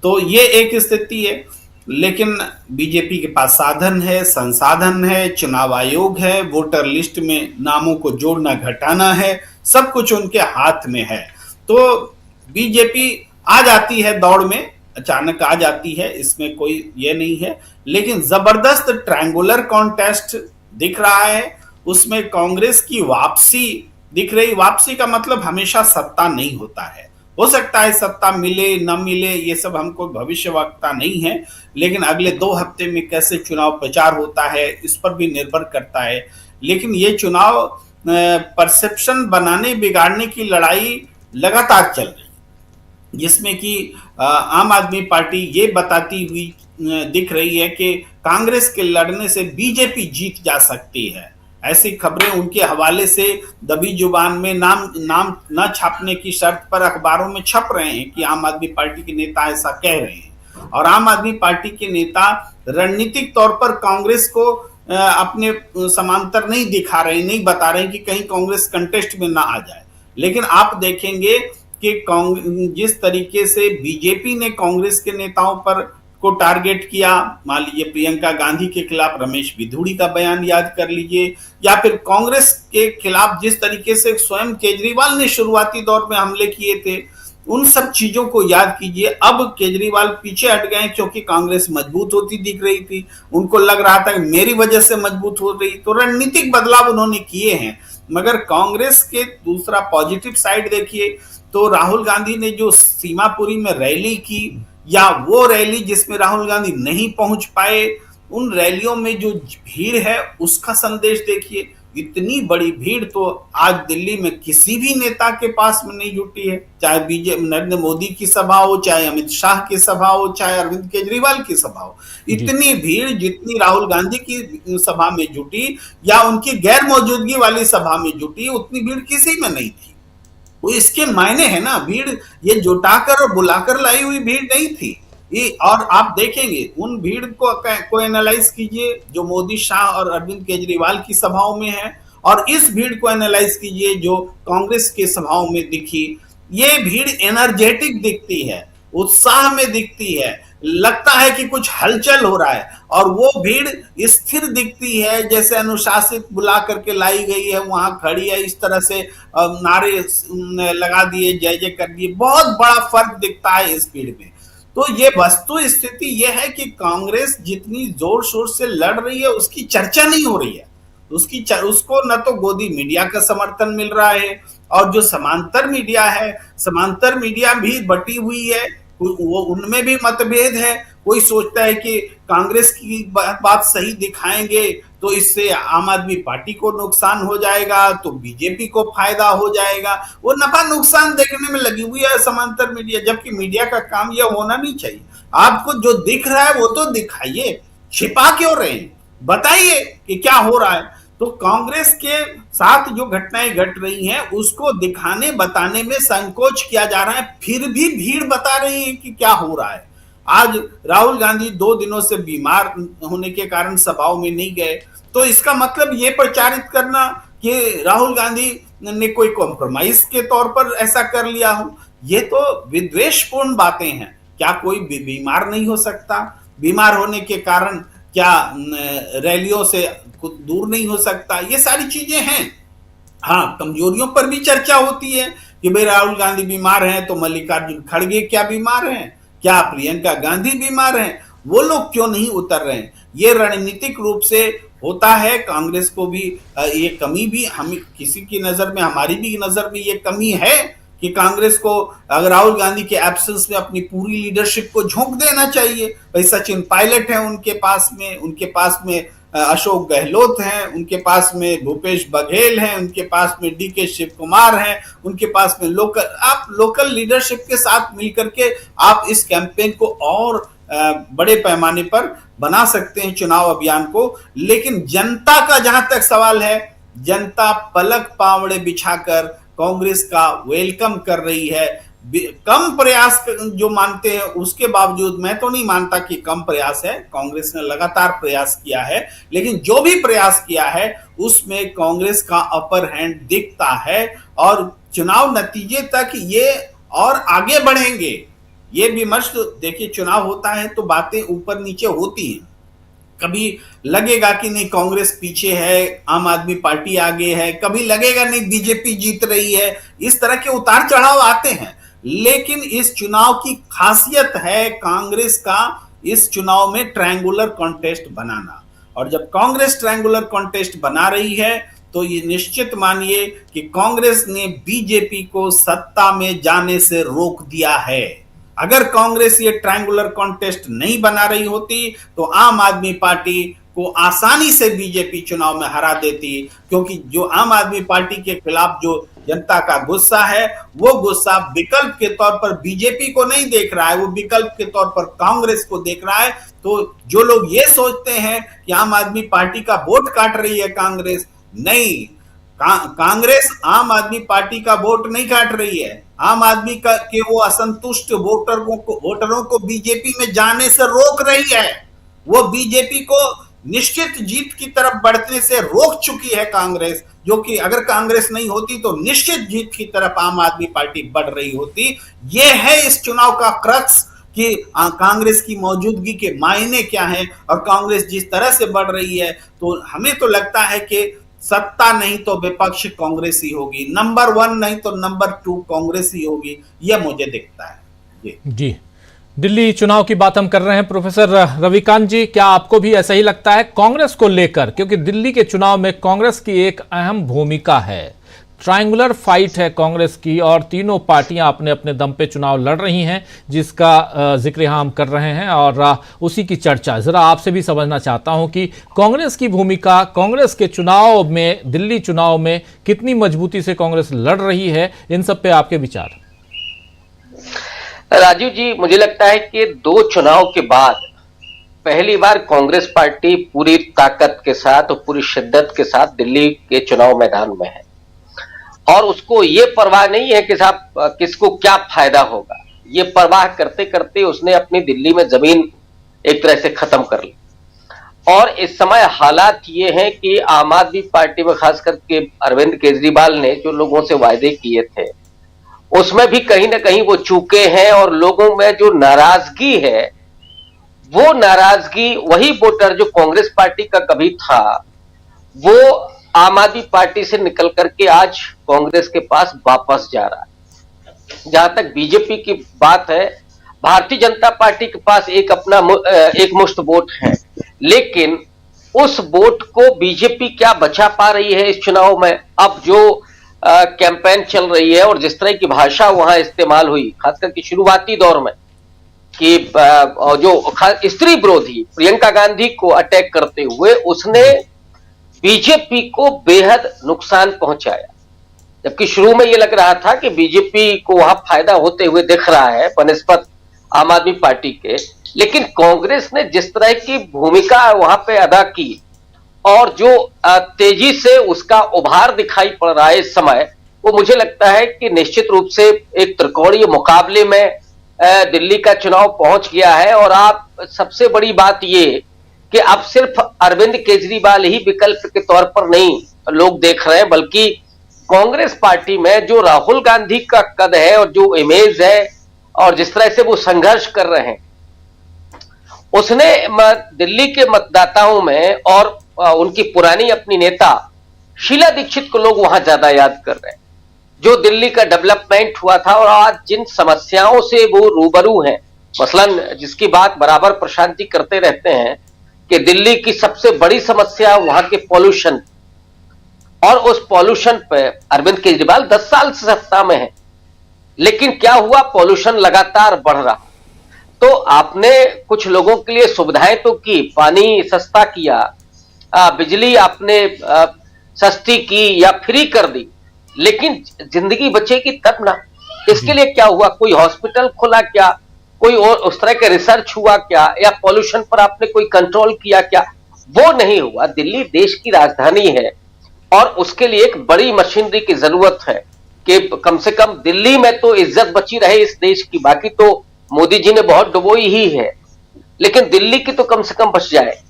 तो ये एक स्थिति है, लेकिन बीजेपी के पास साधन है, संसाधन है, चुनाव आयोग है, वोटर लिस्ट में नामों को जोड़ना घटाना है, सब कुछ उनके हाथ में है। तो बीजेपी आ जाती है दौड़ में, अचानक आ जाती है, इसमें कोई ये नहीं है। लेकिन जबरदस्त ट्रायंगुलर कॉन्टेस्ट दिख रहा है, उसमें कांग्रेस की वापसी दिख रही। वापसी का मतलब हमेशा सत्ता नहीं होता है, हो सकता है सत्ता मिले न मिले, ये सब हमको भविष्यवक्ता नहीं है, लेकिन अगले 2 हफ्ते में कैसे चुनाव प्रचार होता है इस पर भी निर्भर करता है। लेकिन ये चुनाव परसेप्शन बनाने बिगाड़ने की लड़ाई लगातार चल रही है, जिसमें कि आम आदमी पार्टी ये बताती हुई दिख रही है कि कांग्रेस के लड़ने से बीजेपी जीत जा सकती है। ऐसी खबरें उनके हवाले से दबी जुबान में नाम न छापने की शर्त पर अखबारों में छप रहे हैं कि आम आदमी पार्टी के नेता ऐसा कह रहे हैं। और आम आदमी पार्टी के नेता रणनीतिक तौर पर कांग्रेस को अपने समांतर नहीं दिखा रहे, नहीं बता रहे कि कहीं कांग्रेस कंटेस्ट में ना आ जाए। लेकिन आप देखेंगे कि जिस तरीके से बीजेपी ने कांग्रेस के नेताओं पर को टारगेट किया, मान लीजिए प्रियंका गांधी के खिलाफ रमेश बिधूड़ी का बयान याद कर लीजिए, या फिर कांग्रेस के खिलाफ जिस तरीके से स्वयं केजरीवाल ने शुरुआती दौर में हमले किए थे, उन सब चीजों को याद कीजिए। अब केजरीवाल पीछे हट गए क्योंकि कांग्रेस मजबूत होती दिख रही थी, उनको लग रहा था कि मेरी वजह से मजबूत हो रही, तो रणनीतिक बदलाव उन्होंने किए हैं। मगर कांग्रेस के दूसरा पॉजिटिव साइड देखिए तो राहुल गांधी ने जो सीमापुरी में रैली की, या वो रैली जिसमें राहुल गांधी नहीं पहुंच पाए, उन रैलियों में जो भीड़ है उसका संदेश देखिए। इतनी बड़ी भीड़ तो आज दिल्ली में किसी भी नेता के पास में नहीं जुटी है, चाहे बीजेपी नरेंद्र मोदी की सभा हो, चाहे अमित शाह की सभा हो, चाहे अरविंद केजरीवाल की सभा हो। इतनी भीड़ जितनी राहुल गांधी की सभा में जुटी या उनकी गैर मौजूदगी वाली सभा में जुटी, उतनी भीड़ किसी में नहीं थी। वो इसके मायने है ना, भीड़ ये जुटाकर और बुलाकर लाई हुई भीड़ नहीं थी। और आप देखेंगे उन भीड़ को एनालाइज कीजिए जो मोदी, शाह और अरविंद केजरीवाल की सभाओं में है, और इस भीड़ को एनालाइज कीजिए जो कांग्रेस की सभाओं में दिखी। ये भीड़ एनर्जेटिक दिखती है, उत्साह में दिखती है, लगता है कि कुछ हलचल हो रहा है। और वो भीड़ स्थिर दिखती है, जैसे अनुशासित बुला करके लाई गई है, वहां खड़ी है, इस तरह से नारे लगा दिए, जय जय कर दिए। बहुत बड़ा फर्क दिखता है इस भीड़ में। तो ये वस्तु स्थिति ये है कि कांग्रेस जितनी जोर शोर से लड़ रही है उसकी चर्चा नहीं हो रही है, उसको न तो गोदी मीडिया का समर्थन मिल रहा है, और जो समांतर मीडिया है, समांतर मीडिया भी बटी हुई है, वो उनमें भी मतभेद है। कोई सोचता है कि कांग्रेस की बात सही दिखाएंगे तो इससे आम आदमी पार्टी को नुकसान हो जाएगा, तो बीजेपी को फायदा हो जाएगा। वो नफा नुकसान देखने में लगी हुई है समांतर मीडिया, जबकि मीडिया का काम यह होना नहीं चाहिए। आपको जो दिख रहा है वो तो दिखाइए, छिपा क्यों रहे हैं, बताइए कि क्या हो रहा है। तो कांग्रेस के साथ जो घटनाएं घट रही हैं उसको दिखाने बताने में संकोच किया जा रहा है, फिर भी भीड़ बता रही है कि क्या हो रहा है। आज राहुल गांधी 2 दिनों से बीमार होने के कारण सभाओं में नहीं गए, तो इसका मतलब ये प्रचारित करना कि राहुल गांधी ने कोई कॉम्प्रोमाइज के तौर पर ऐसा कर लिया हो, ये तो विद्वेषपूर्ण बातें हैं। क्या कोई बीमार नहीं हो सकता? बीमार होने के कारण क्या रैलियों से दूर नहीं हो सकता? ये सारी चीजें हैं। हाँ, कमजोरियों पर भी चर्चा होती है कि भाई राहुल गांधी बीमार हैं तो मल्लिकार्जुन खड़गे क्या बीमार हैं, क्या प्रियंका गांधी बीमार हैं, वो लोग क्यों नहीं उतर रहे हैं? ये रणनीतिक रूप से होता है। कांग्रेस को भी ये कमी भी, हम किसी की नजर में, हमारी भी नजर में ये कमी है कि कांग्रेस को अगर राहुल गांधी के एब्सेंस में अपनी पूरी लीडरशिप को झोंक देना चाहिए। भाई सचिन पायलट है उनके पास में अशोक गहलोत हैं, उनके पास में भूपेश बघेल हैं, उनके पास में डीके शिव कुमार हैं, उनके पास में लोकल लीडरशिप के साथ मिलकर के आप इस कैंपेन को और बड़े पैमाने पर बना सकते हैं चुनाव अभियान को। लेकिन जनता का जहां तक सवाल है, जनता पलक पावड़े बिछाकर कांग्रेस का वेलकम कर रही है। कम प्रयास जो मानते हैं उसके बावजूद, मैं तो नहीं मानता कि कम प्रयास है, कांग्रेस ने लगातार प्रयास किया है, लेकिन जो भी प्रयास किया है उसमें कांग्रेस का अपर हैंड दिखता है और चुनाव नतीजे तक ये और आगे बढ़ेंगे। ये विमर्श, देखिए चुनाव होता है तो बातें ऊपर नीचे होती हैं, कभी लगेगा कि नहीं कांग्रेस पीछे है, आम आदमी पार्टी आगे है, कभी लगेगा नहीं बीजेपी जीत रही है। इस तरह के उतार चढ़ाव आते हैं, लेकिन इस चुनाव की खासियत है कांग्रेस का इस चुनाव में ट्रायंगुलर कॉन्टेस्ट बनाना। और जब कांग्रेस ट्रायंगुलर कॉन्टेस्ट बना रही है तो ये निश्चित मानिए कि कांग्रेस ने बीजेपी को सत्ता में जाने से रोक दिया है। अगर कांग्रेस ये ट्रायंगुलर कॉन्टेस्ट नहीं बना रही होती तो आम आदमी पार्टी को आसानी से बीजेपी चुनाव में हरा देती, क्योंकि जो आम आदमी पार्टी के खिलाफ जो जनता का गुस्सा है वो गुस्सा विकल्प के तौर पर बीजेपी को नहीं देख रहा है, वो विकल्प के तौर पर कांग्रेस को देख रहा है। तो जो लोग ये सोचते हैं कि आम आदमी पार्टी का वोट काट रही है कांग्रेस, नहीं, कांग्रेस आम आदमी पार्टी का वोट नहीं काट रही है। आम आदमी का के वो असंतुष्ट वोटरों को बीजेपी में जाने से रोक रही है। वो बीजेपी को निश्चित जीत की तरफ बढ़ने से रोक चुकी है कांग्रेस, जो कि अगर कांग्रेस नहीं होती तो निश्चित जीत की तरफ आम आदमी पार्टी बढ़ रही होती। ये है इस चुनाव का क्रक्स कि कांग्रेस की मौजूदगी के मायने क्या हैं, और कांग्रेस जिस तरह से बढ़ रही है तो हमें तो लगता है कि सत्ता नहीं तो विपक्ष कांग्रेस ही होगी, नंबर 1 नहीं तो नंबर 2 कांग्रेस ही होगी, यह मुझे दिखता है। जी, दिल्ली चुनाव की बात हम कर रहे हैं। प्रोफेसर रविकांत जी, क्या आपको भी ऐसा ही लगता है कांग्रेस को लेकर, क्योंकि दिल्ली के चुनाव में कांग्रेस की एक अहम भूमिका है, ट्रायंगुलर फाइट है कांग्रेस की और तीनों पार्टियां अपने अपने दम पे चुनाव लड़ रही हैं, जिसका जिक्र यहाँ हम कर रहे हैं और उसी की चर्चा जरा आपसे भी समझना चाहता हूं कि कांग्रेस की भूमिका, कांग्रेस के चुनाव में, दिल्ली चुनाव में कितनी मजबूती से कांग्रेस लड़ रही है, इन सब पे आपके विचार। राजीव जी, मुझे लगता है कि 2 चुनाव के बाद पहली बार कांग्रेस पार्टी पूरी ताकत के साथ और पूरी शिद्दत के साथ दिल्ली के चुनाव मैदान में है, और उसको ये परवाह नहीं है कि साहब किसको क्या फायदा होगा। ये परवाह करते करते उसने अपनी दिल्ली में जमीन एक तरह से खत्म कर ली। और इस समय हालात ये हैं कि आम आदमी पार्टी में खास करके अरविंद केजरीवाल ने जो लोगों से वायदे किए थे उसमें भी कहीं ना कहीं वो चूके हैं, और लोगों में जो नाराजगी है वो नाराजगी वही वोटर जो कांग्रेस पार्टी का कभी था वो आम आदमी पार्टी से निकल करके आज कांग्रेस के पास वापस जा रहा है। जहां तक बीजेपी की बात है, भारतीय जनता पार्टी के पास एक अपना एक मुश्त वोट है, लेकिन उस वोट को बीजेपी क्या बचा पा रही है इस चुनाव में। अब जो कैंपेन चल रही है और जिस तरह की भाषा वहां इस्तेमाल हुई, खासकर कि शुरुआती दौर में, कि जो स्त्री विरोधी प्रियंका गांधी को अटैक करते हुए उसने बीजेपी को बेहद नुकसान पहुंचाया, जबकि शुरू में यह लग रहा था कि बीजेपी को वहां फायदा होते हुए दिख रहा है बनिस्बत आम आदमी पार्टी के। लेकिन कांग्रेस ने जिस तरह की भूमिका वहां पे अदा की और जो तेजी से उसका उभार दिखाई पड़ रहा है इस समय, वो मुझे लगता है कि निश्चित रूप से एक त्रिकोणीय मुकाबले में दिल्ली का चुनाव पहुंच गया है। और आप सबसे बड़ी बात ये कि अब सिर्फ अरविंद केजरीवाल ही विकल्प के तौर पर नहीं लोग देख रहे हैं, बल्कि कांग्रेस पार्टी में जो राहुल गांधी का कद है और जो इमेज है और जिस तरह से वो संघर्ष कर रहे हैं, उसने दिल्ली के मतदाताओं में और उनकी पुरानी अपनी नेता शीला दीक्षित को लोग वहां ज्यादा याद कर रहे हैं, जो दिल्ली का डेवलपमेंट हुआ था और आज जिन समस्याओं से वो रूबरू हैं। मसलन जिसकी बात बराबर प्रशांत जी करते रहते हैं कि दिल्ली की सबसे बड़ी समस्या वहां के पॉल्यूशन, और उस पॉल्यूशन पे अरविंद केजरीवाल 10 साल से सत्ता में है, लेकिन क्या हुआ, पॉल्यूशन लगातार बढ़ रहा। तो आपने कुछ लोगों के लिए सुविधाएं तो की, पानी सस्ता किया, बिजली आपने सस्ती की या फ्री कर दी, लेकिन जिंदगी बचेगी तब ना। इसके लिए क्या हुआ, कोई हॉस्पिटल खुला क्या, कोई और उस तरह का रिसर्च हुआ क्या, या पॉल्यूशन पर आपने कोई कंट्रोल किया क्या, वो नहीं हुआ। दिल्ली देश की राजधानी है और उसके लिए एक बड़ी मशीनरी की जरूरत है कि कम से कम दिल्ली में तो इज्जत बची रहे इस देश की। बाकी तो मोदी जी ने बहुत डुबोई ही है, लेकिन दिल्ली की तो कम से कम बच जाए।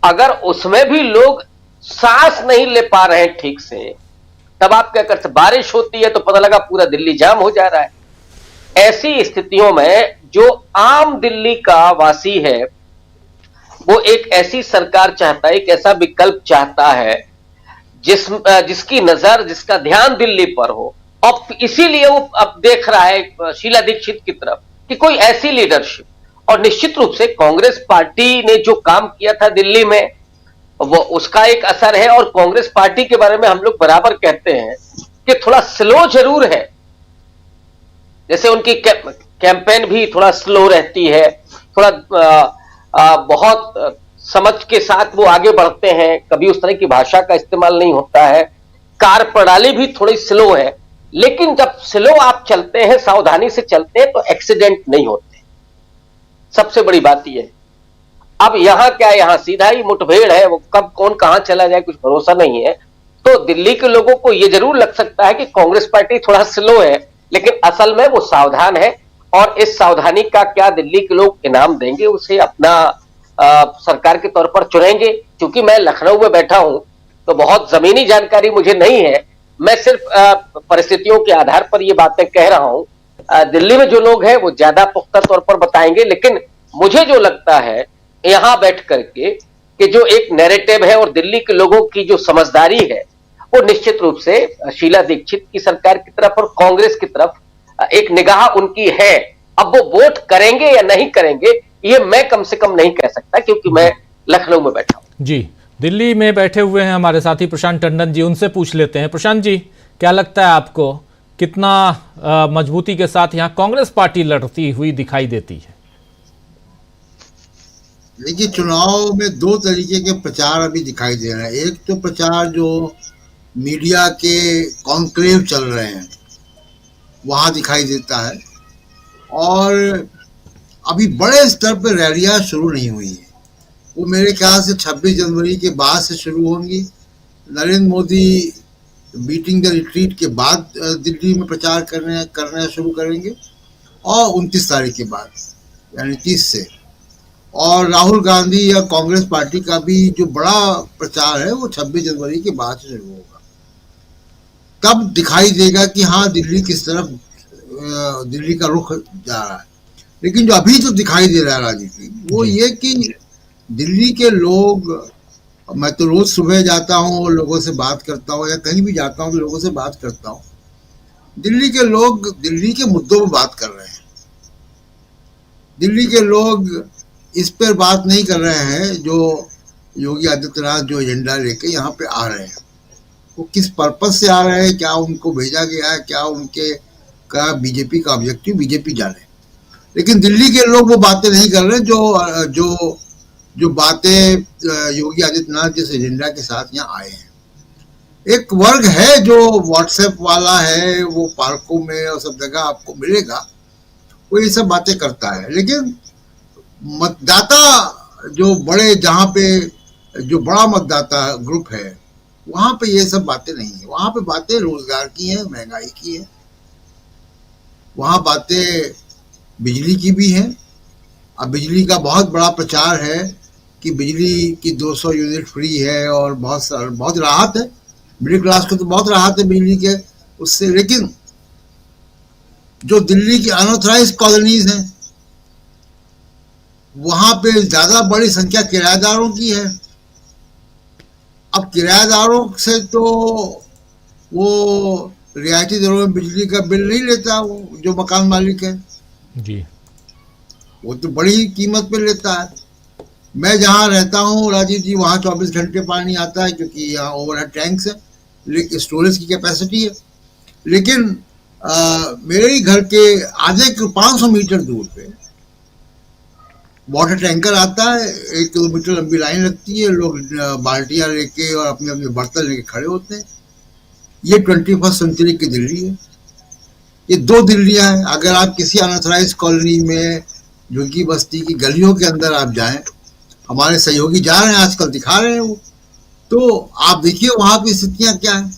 अगर उसमें भी लोग सांस नहीं ले पा रहे हैं ठीक से, तब आप क्या कर सकते। बारिश होती है तो पता लगा पूरा दिल्ली जाम हो जा रहा है। ऐसी स्थितियों में जो आम दिल्ली का वासी है वो एक ऐसी सरकार चाहता है, एक ऐसा विकल्प चाहता है जिसकी नजर, जिसका ध्यान दिल्ली पर हो। और इसीलिए वो अब देख रहा है शीला दीक्षित की तरफ कि कोई ऐसी लीडरशिप, और निश्चित रूप से कांग्रेस पार्टी ने जो काम किया था दिल्ली में वो उसका एक असर है। और कांग्रेस पार्टी के बारे में हम लोग बराबर कहते हैं कि थोड़ा स्लो जरूर है, जैसे उनकी कैंपेन भी थोड़ा स्लो रहती है, थोड़ा बहुत समझ के साथ वो आगे बढ़ते हैं, कभी उस तरह की भाषा का इस्तेमाल नहीं होता है, कार्यप्रणाली भी थोड़ी स्लो है। लेकिन जब स्लो आप चलते हैं, सावधानी से चलते हैं, तो एक्सीडेंट नहीं होते। सबसे बड़ी बात यह है। अब यहां क्या है, यहां सीधा ही मुठभेड़ है, वो कब कौन कहां चला जाए कुछ भरोसा नहीं है। तो दिल्ली के लोगों को यह जरूर लग सकता है कि कांग्रेस पार्टी थोड़ा स्लो है, लेकिन असल में वो सावधान है। और इस सावधानी का क्या दिल्ली के लोग इनाम देंगे, उसे अपना सरकार के तौर पर चुनेंगे। क्योंकि मैं लखनऊ में बैठा हूं तो बहुत जमीनी जानकारी मुझे नहीं है, मैं सिर्फ परिस्थितियों के आधार पर ये बातें कह रहा हूं। दिल्ली में जो लोग हैं वो ज्यादा पुख्ता तौर पर बताएंगे, लेकिन मुझे जो लगता है यहां बैठ करके कि जो एक नैरेटिव है और दिल्ली के लोगों की जो समझदारी है, वो निश्चित रूप से शीला दीक्षित की सरकार की तरफ और कांग्रेस की तरफ एक निगाह उनकी है। अब वो वोट करेंगे या नहीं करेंगे ये मैं कम से कम नहीं कह सकता, क्योंकि मैं लखनऊ में बैठा हूं। जी, दिल्ली में बैठे हुए हैं हमारे साथी प्रशांत टंडन जी, उनसे पूछ लेते हैं। प्रशांत जी, क्या लगता है आपको, कितना मजबूती के साथ यहाँ कांग्रेस पार्टी लड़ती हुई दिखाई देती है? देखिए, चुनाव में दो तरीके के प्रचार अभी दिखाई दे रहे हैं। एक तो प्रचार जो मीडिया के कॉन्क्लेव चल रहे हैं वहां दिखाई देता है, और अभी बड़े स्तर पर रैलियां शुरू नहीं हुई है। वो मेरे ख्याल से 26 जनवरी के बाद से शुरू होंगी। Narendra Modi beating the retreat के बाद दिल्ली में प्रचार करना शुरू करेंगे, और 29 तारीख के बाद यानी 30 से। और राहुल गांधी या कांग्रेस पार्टी का भी जो बड़ा प्रचार है वो 26 जनवरी के बाद से शुरू होगा। तब दिखाई देगा कि हाँ, दिल्ली किस तरफ दिल्ली का रुख जा रहा है। लेकिन जो अभी तो दिखाई दे रहा है राजनीति, वो ये कि दिल्ली के लोग, मैं तो रोज सुबह जाता हूँ, लोगों से बात करता हूँ, या कहीं भी जाता हूँ तो लोगों से बात करता हूँ, दिल्ली के लोग दिल्ली के मुद्दों पर बात कर रहे हैं। दिल्ली के लोग इस पर बात नहीं कर रहे हैं जो योगी आदित्यनाथ जो एजेंडा लेके यहाँ पे आ रहे हैं, वो किस पर्पस से आ रहे हैं, क्या उनको भेजा गया है, क्या उनके का बीजेपी का ऑब्जेक्टिव बीजेपी जाने। लेकिन दिल्ली के लोग वो बातें नहीं कर रहे जो बातें योगी आदित्यनाथ जिस एजेंडा के साथ यहाँ आए हैं। एक वर्ग है जो व्हाट्सएप वाला है, वो पार्कों में और सब जगह आपको मिलेगा, वो ये सब बातें करता है। लेकिन मतदाता जो बड़े, जहाँ पे जो बड़ा मतदाता ग्रुप है, वहां पे ये सब बातें नहीं है। वहां पे बातें रोजगार की हैं, महंगाई की है, वहां बातें बिजली की भी हैं। अब बिजली का बहुत बड़ा प्रचार है कि बिजली की 200 यूनिट फ्री है और बहुत राहत है, मिडिल क्लास को तो बहुत राहत है बिजली के उससे। लेकिन जो दिल्ली की अनऑथराइज्ड कॉलोनीज हैं, वहां पे ज्यादा बड़ी संख्या किराएदारों की है। अब किराएदारों से तो वो रियायती दरों में बिजली का बिल नहीं लेता, वो जो मकान मालिक है जी, वो तो बड़ी कीमत पे लेता है। मैं जहाँ रहता हूँ राजीव जी, वहाँ 24 घंटे पानी आता है, क्योंकि यहाँ ओवरहेड टैंक्स है, लेकिन स्टोरेज की कैपेसिटी है। लेकिन मेरे ही घर के आधे 500 मीटर दूर पे वाटर टैंकर आता है, 1 किलोमीटर लंबी लाइन लगती है, लोग बाल्टियां लेके और अपने अपने बर्तन लेके खड़े होते हैं। ये 21st सेंचुरी की दिल्ली है। ये दो दिल्लियां हैं। अगर आप किसी अनऑथराइज्ड कॉलोनी में, झुग्गी बस्ती की गलियों के अंदर आप जाएं, हमारे सहयोगी जा रहे हैं आजकल, दिखा रहे हैं वो, तो आप देखिए वहां की स्थितियां क्या है।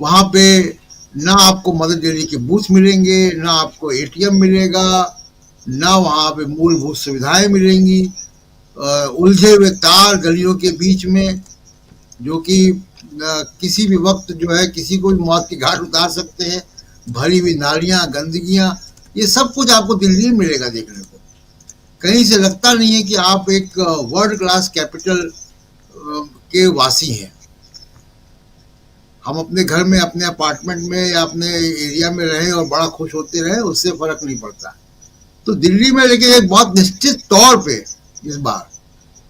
वहां पे ना आपको मदर डेयरी के बूथ मिलेंगे, ना आपको ATM मिलेगा, ना वहाँ पे मूलभूत सुविधाएं मिलेंगी। उलझे हुए तार गलियों के बीच में, जो कि किसी भी वक्त जो है किसी को भी मौत की घाट उतार सकते हैं। भरी हुई नालियां, गंदगियां, ये सब कुछ आपको दिल्ली में मिलेगा देखने को। कहीं से लगता नहीं है कि आप एक वर्ल्ड क्लास कैपिटल के वासी हैं। हम अपने घर में, अपने अपार्टमेंट में या अपने एरिया में रहें और बड़ा खुश होते रहें, उससे फर्क नहीं पड़ता। तो दिल्ली में लेकिन एक बहुत निश्चित तौर पे इस बार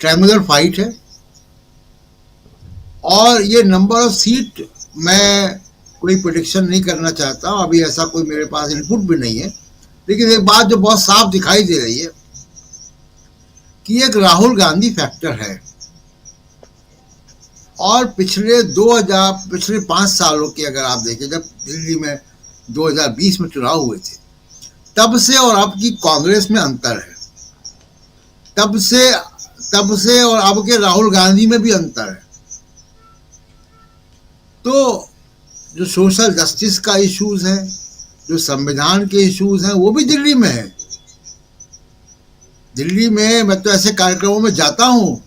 ट्रायंगुलर फाइट है, और ये नंबर ऑफ सीट मैं कोई प्रेडिक्शन नहीं करना चाहता, अभी ऐसा कोई मेरे पास इनपुट भी नहीं है। लेकिन एक बात जो बहुत साफ दिखाई दे रही है कि एक राहुल गांधी फैक्टर है, और पिछले 5 सालों के अगर आप देखें, जब दिल्ली में 2020 में चुनाव हुए थे, तब से और अब की कांग्रेस में अंतर है। तब से और अब के राहुल गांधी में भी अंतर है। तो जो सोशल जस्टिस का इश्यूज है, जो संविधान के इश्यूज हैं, वो भी दिल्ली में है। दिल्ली में मैं तो ऐसे कार्यक्रमों में जाता हूँ,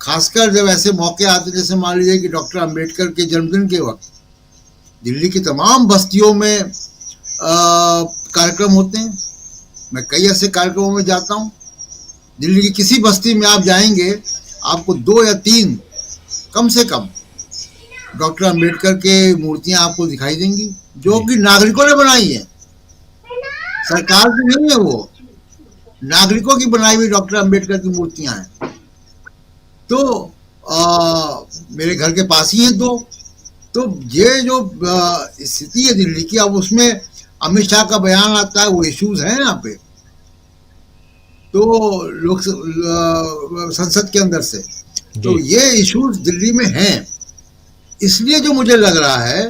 खासकर जब ऐसे मौके आते, जैसे मान लीजिए कि डॉक्टर अंबेडकर के जन्मदिन के वक्त दिल्ली की तमाम बस्तियों में कार्यक्रम होते हैं। मैं कई ऐसे कार्यक्रमों में जाता हूँ। दिल्ली की किसी बस्ती में आप जाएंगे, आपको 2 या 3 कम से कम डॉक्टर अंबेडकर के मूर्तियां आपको दिखाई देंगी, जो कि नागरिकों ने बनाई है, सरकार की नहीं है, वो नागरिकों की बनाई हुई डॉक्टर अंबेडकर की मूर्तियां हैं। तो मेरे घर के पास ही हैं 2। तो ये जो स्थिति है दिल्ली की, अब उसमें अमित शाह का बयान आता है, वो इश्यूज हैं यहाँ पे। तो संसद के अंदर से तो ये इश्यूज दिल्ली में हैं। इसलिए जो मुझे लग रहा है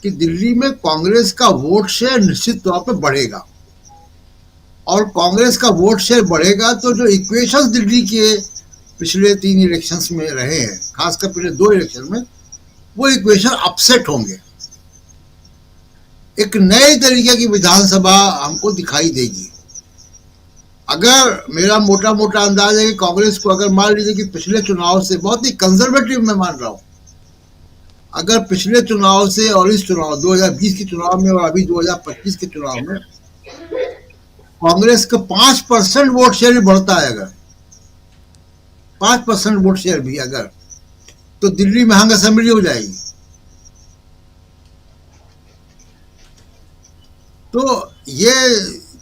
कि दिल्ली में कांग्रेस का वोट शेयर निश्चित तौर पर बढ़ेगा, और कांग्रेस का वोट शेयर बढ़ेगा तो जो इक्वेशंस दिल्ली के पिछले 3 इलेक्शंस में रहे हैं, खासकर पिछले 2 इलेक्शन में, वो इक्वेशन अपसेट होंगे। एक नए तरीके की विधानसभा हमको दिखाई देगी। अगर मेरा मोटा मोटा अंदाज है कि कांग्रेस को, अगर मान लीजिए कि पिछले चुनाव से, बहुत ही कंजर्वेटिव मैं मान रहा हूं, अगर पिछले चुनाव से और इस चुनाव 2020 के चुनाव में और अभी 2025 के चुनाव में कांग्रेस का 5% वोट शेयर भी बढ़ता है, अगर 5% वोट शेयर भी अगर, तो दिल्ली में हंग असेंबली हो जाएगी। तो ये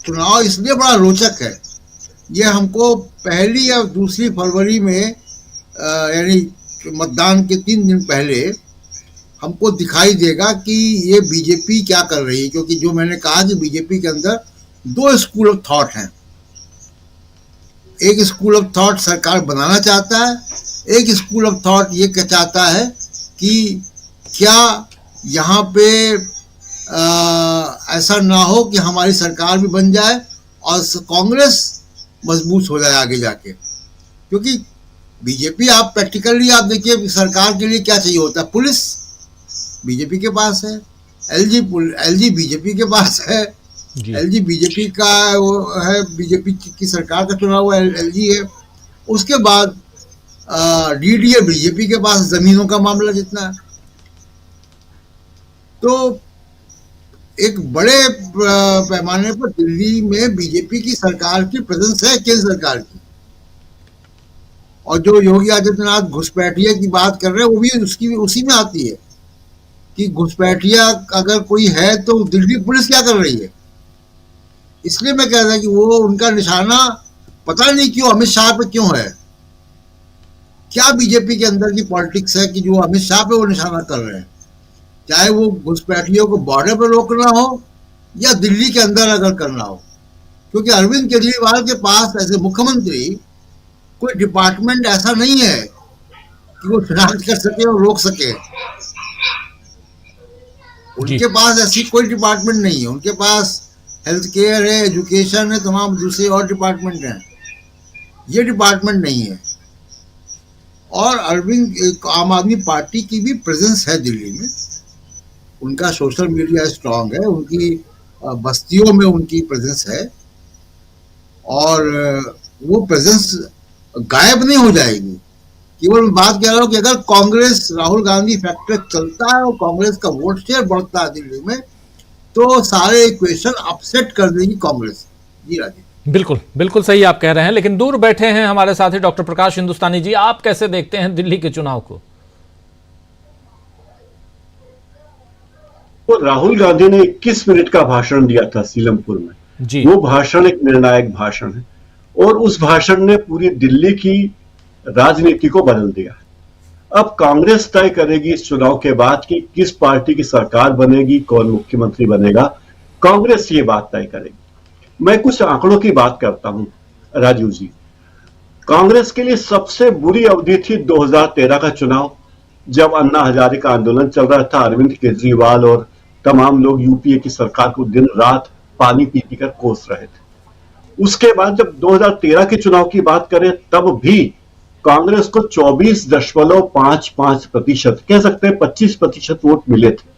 चुनाव इसलिए बड़ा रोचक है, ये हमको 1 या 2 फरवरी में यानी मतदान के 3 दिन पहले हमको दिखाई देगा कि ये बीजेपी क्या कर रही है। क्योंकि जो मैंने कहा कि बीजेपी के अंदर 2 स्कूल ऑफ थॉट हैं। एक स्कूल ऑफ थॉट सरकार बनाना चाहता है, एक स्कूल ऑफ थॉट ये चाहता है कि क्या यहाँ पे ऐसा ना हो कि हमारी सरकार भी बन जाए और कांग्रेस मजबूत हो जाए आगे जाके। क्योंकि बीजेपी, आप प्रैक्टिकली आप देखिए, सरकार के लिए क्या चाहिए होता है, पुलिस बीजेपी के पास है, एलजी बीजेपी के पास है, एलजी बीजेपी का वो है, बीजेपी की सरकार का चुना हुआ एलजी है। उसके बाद डीडीए बीजेपी के पास, जमीनों का मामला जितना है। तो एक बड़े पैमाने पर दिल्ली में बीजेपी की सरकार की प्रेजेंस है, केंद्र सरकार की। और जो योगी आदित्यनाथ घुसपैठिया की बात कर रहे हैं, वो भी उसी में आती है कि घुसपैठिया अगर कोई है तो दिल्ली पुलिस क्या कर रही है। इसलिए मैं कह रहा हूं कि वो उनका निशाना पता नहीं क्यों अमित शाह पे क्यों है। क्या बीजेपी के अंदर की पॉलिटिक्स है कि जो अमित शाह पे वो निशाना कर रहे हैं, चाहे वो घुसपैठियों को बॉर्डर पर रोकना हो या दिल्ली के अंदर अगर करना हो। क्योंकि अरविंद केजरीवाल के पास ऐसे मुख्यमंत्री कोई डिपार्टमेंट ऐसा नहीं है कि वो शिनाख्त कर सके और रोक सके। उनके पास ऐसी कोई डिपार्टमेंट नहीं है। उनके पास हेल्थ केयर है, एजुकेशन है, तमाम दूसरे और डिपार्टमेंट हैं। ये डिपार्टमेंट नहीं है। और अरविंद, आम आदमी पार्टी की भी प्रेजेंस है दिल्ली में। उनका सोशल मीडिया स्ट्रांग है, उनकी बस्तियों में उनकी प्रेजेंस है, और वो प्रेजेंस गायब नहीं हो जाएगी। केवल मैं बात कह रहा हूँ कि अगर कांग्रेस, राहुल गांधी फैक्टर चलता है और कांग्रेस का वोट शेयर बढ़ता है दिल्ली में, तो सारे इक्वेशन अपसेट कर देगी कांग्रेस। जी राजीव। बिल्कुल बिल्कुल सही आप कह रहे हैं, लेकिन दूर बैठे हैं हमारे साथी डॉक्टर प्रकाश हिंदुस्तानी जी, आप कैसे देखते हैं दिल्ली के चुनाव को? तो राहुल गांधी ने 21 मिनट का भाषण दिया था सीलमपुर में जी। वो भाषण एक निर्णायक भाषण है और उस भाषण ने पूरी दिल्ली की राजनीति को बदल दिया। अब कांग्रेस तय करेगी इस चुनाव के बाद कि किस पार्टी की सरकार बनेगी, कौन मुख्यमंत्री बनेगा। कांग्रेस ये बात तय करेगी। मैं कुछ आंकड़ों की बात करता हूं राजीव जी। कांग्रेस के लिए सबसे बुरी अवधि थी 2013 का चुनाव, जब अन्ना हजारे का आंदोलन चल रहा था। अरविंद केजरीवाल और तमाम लोग यूपीए की सरकार को दिन रात पानी पी पी कर कोस रहे थे। उसके बाद जब 2013 के चुनाव की बात करें, तब भी कांग्रेस को 24.55% कह सकते हैं 25% वोट मिले थे।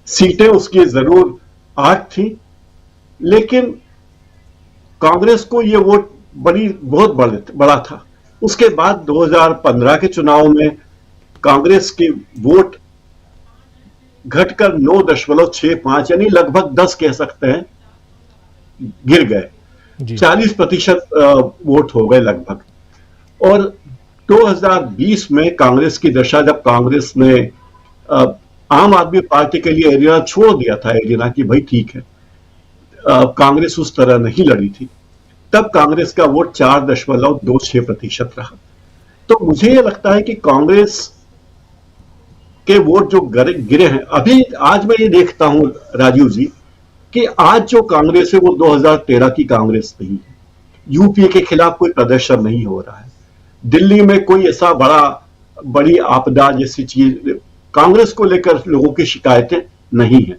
सीटें उसकी जरूर 8 थी, लेकिन कांग्रेस को यह वोट बहुत बड़ा था। उसके बाद 2015 के चुनाव में कांग्रेस के वोट घटकर 9.65 यानी लगभग 10 कह सकते हैं गिर गए। 40% वोट हो गए लगभग। और 2020 में कांग्रेस की दशा, जब कांग्रेस ने आम आदमी पार्टी के लिए एरिया छोड़ दिया था, एरिया कि भाई ठीक है, कांग्रेस उस तरह नहीं लड़ी थी, तब कांग्रेस का वोट 4.26% रहा। तो मुझे यह लगता है कि कांग्रेस के वोट जो गिरे हैं अभी, आज मैं ये देखता हूं राजीव जी कि आज जो कांग्रेस है वो 2013 की कांग्रेस नहीं है। यूपीए के खिलाफ कोई प्रदर्शन नहीं हो रहा है, दिल्ली में कोई ऐसा बड़ी आपदा जैसी चीज कांग्रेस को लेकर लोगों की शिकायतें नहीं है।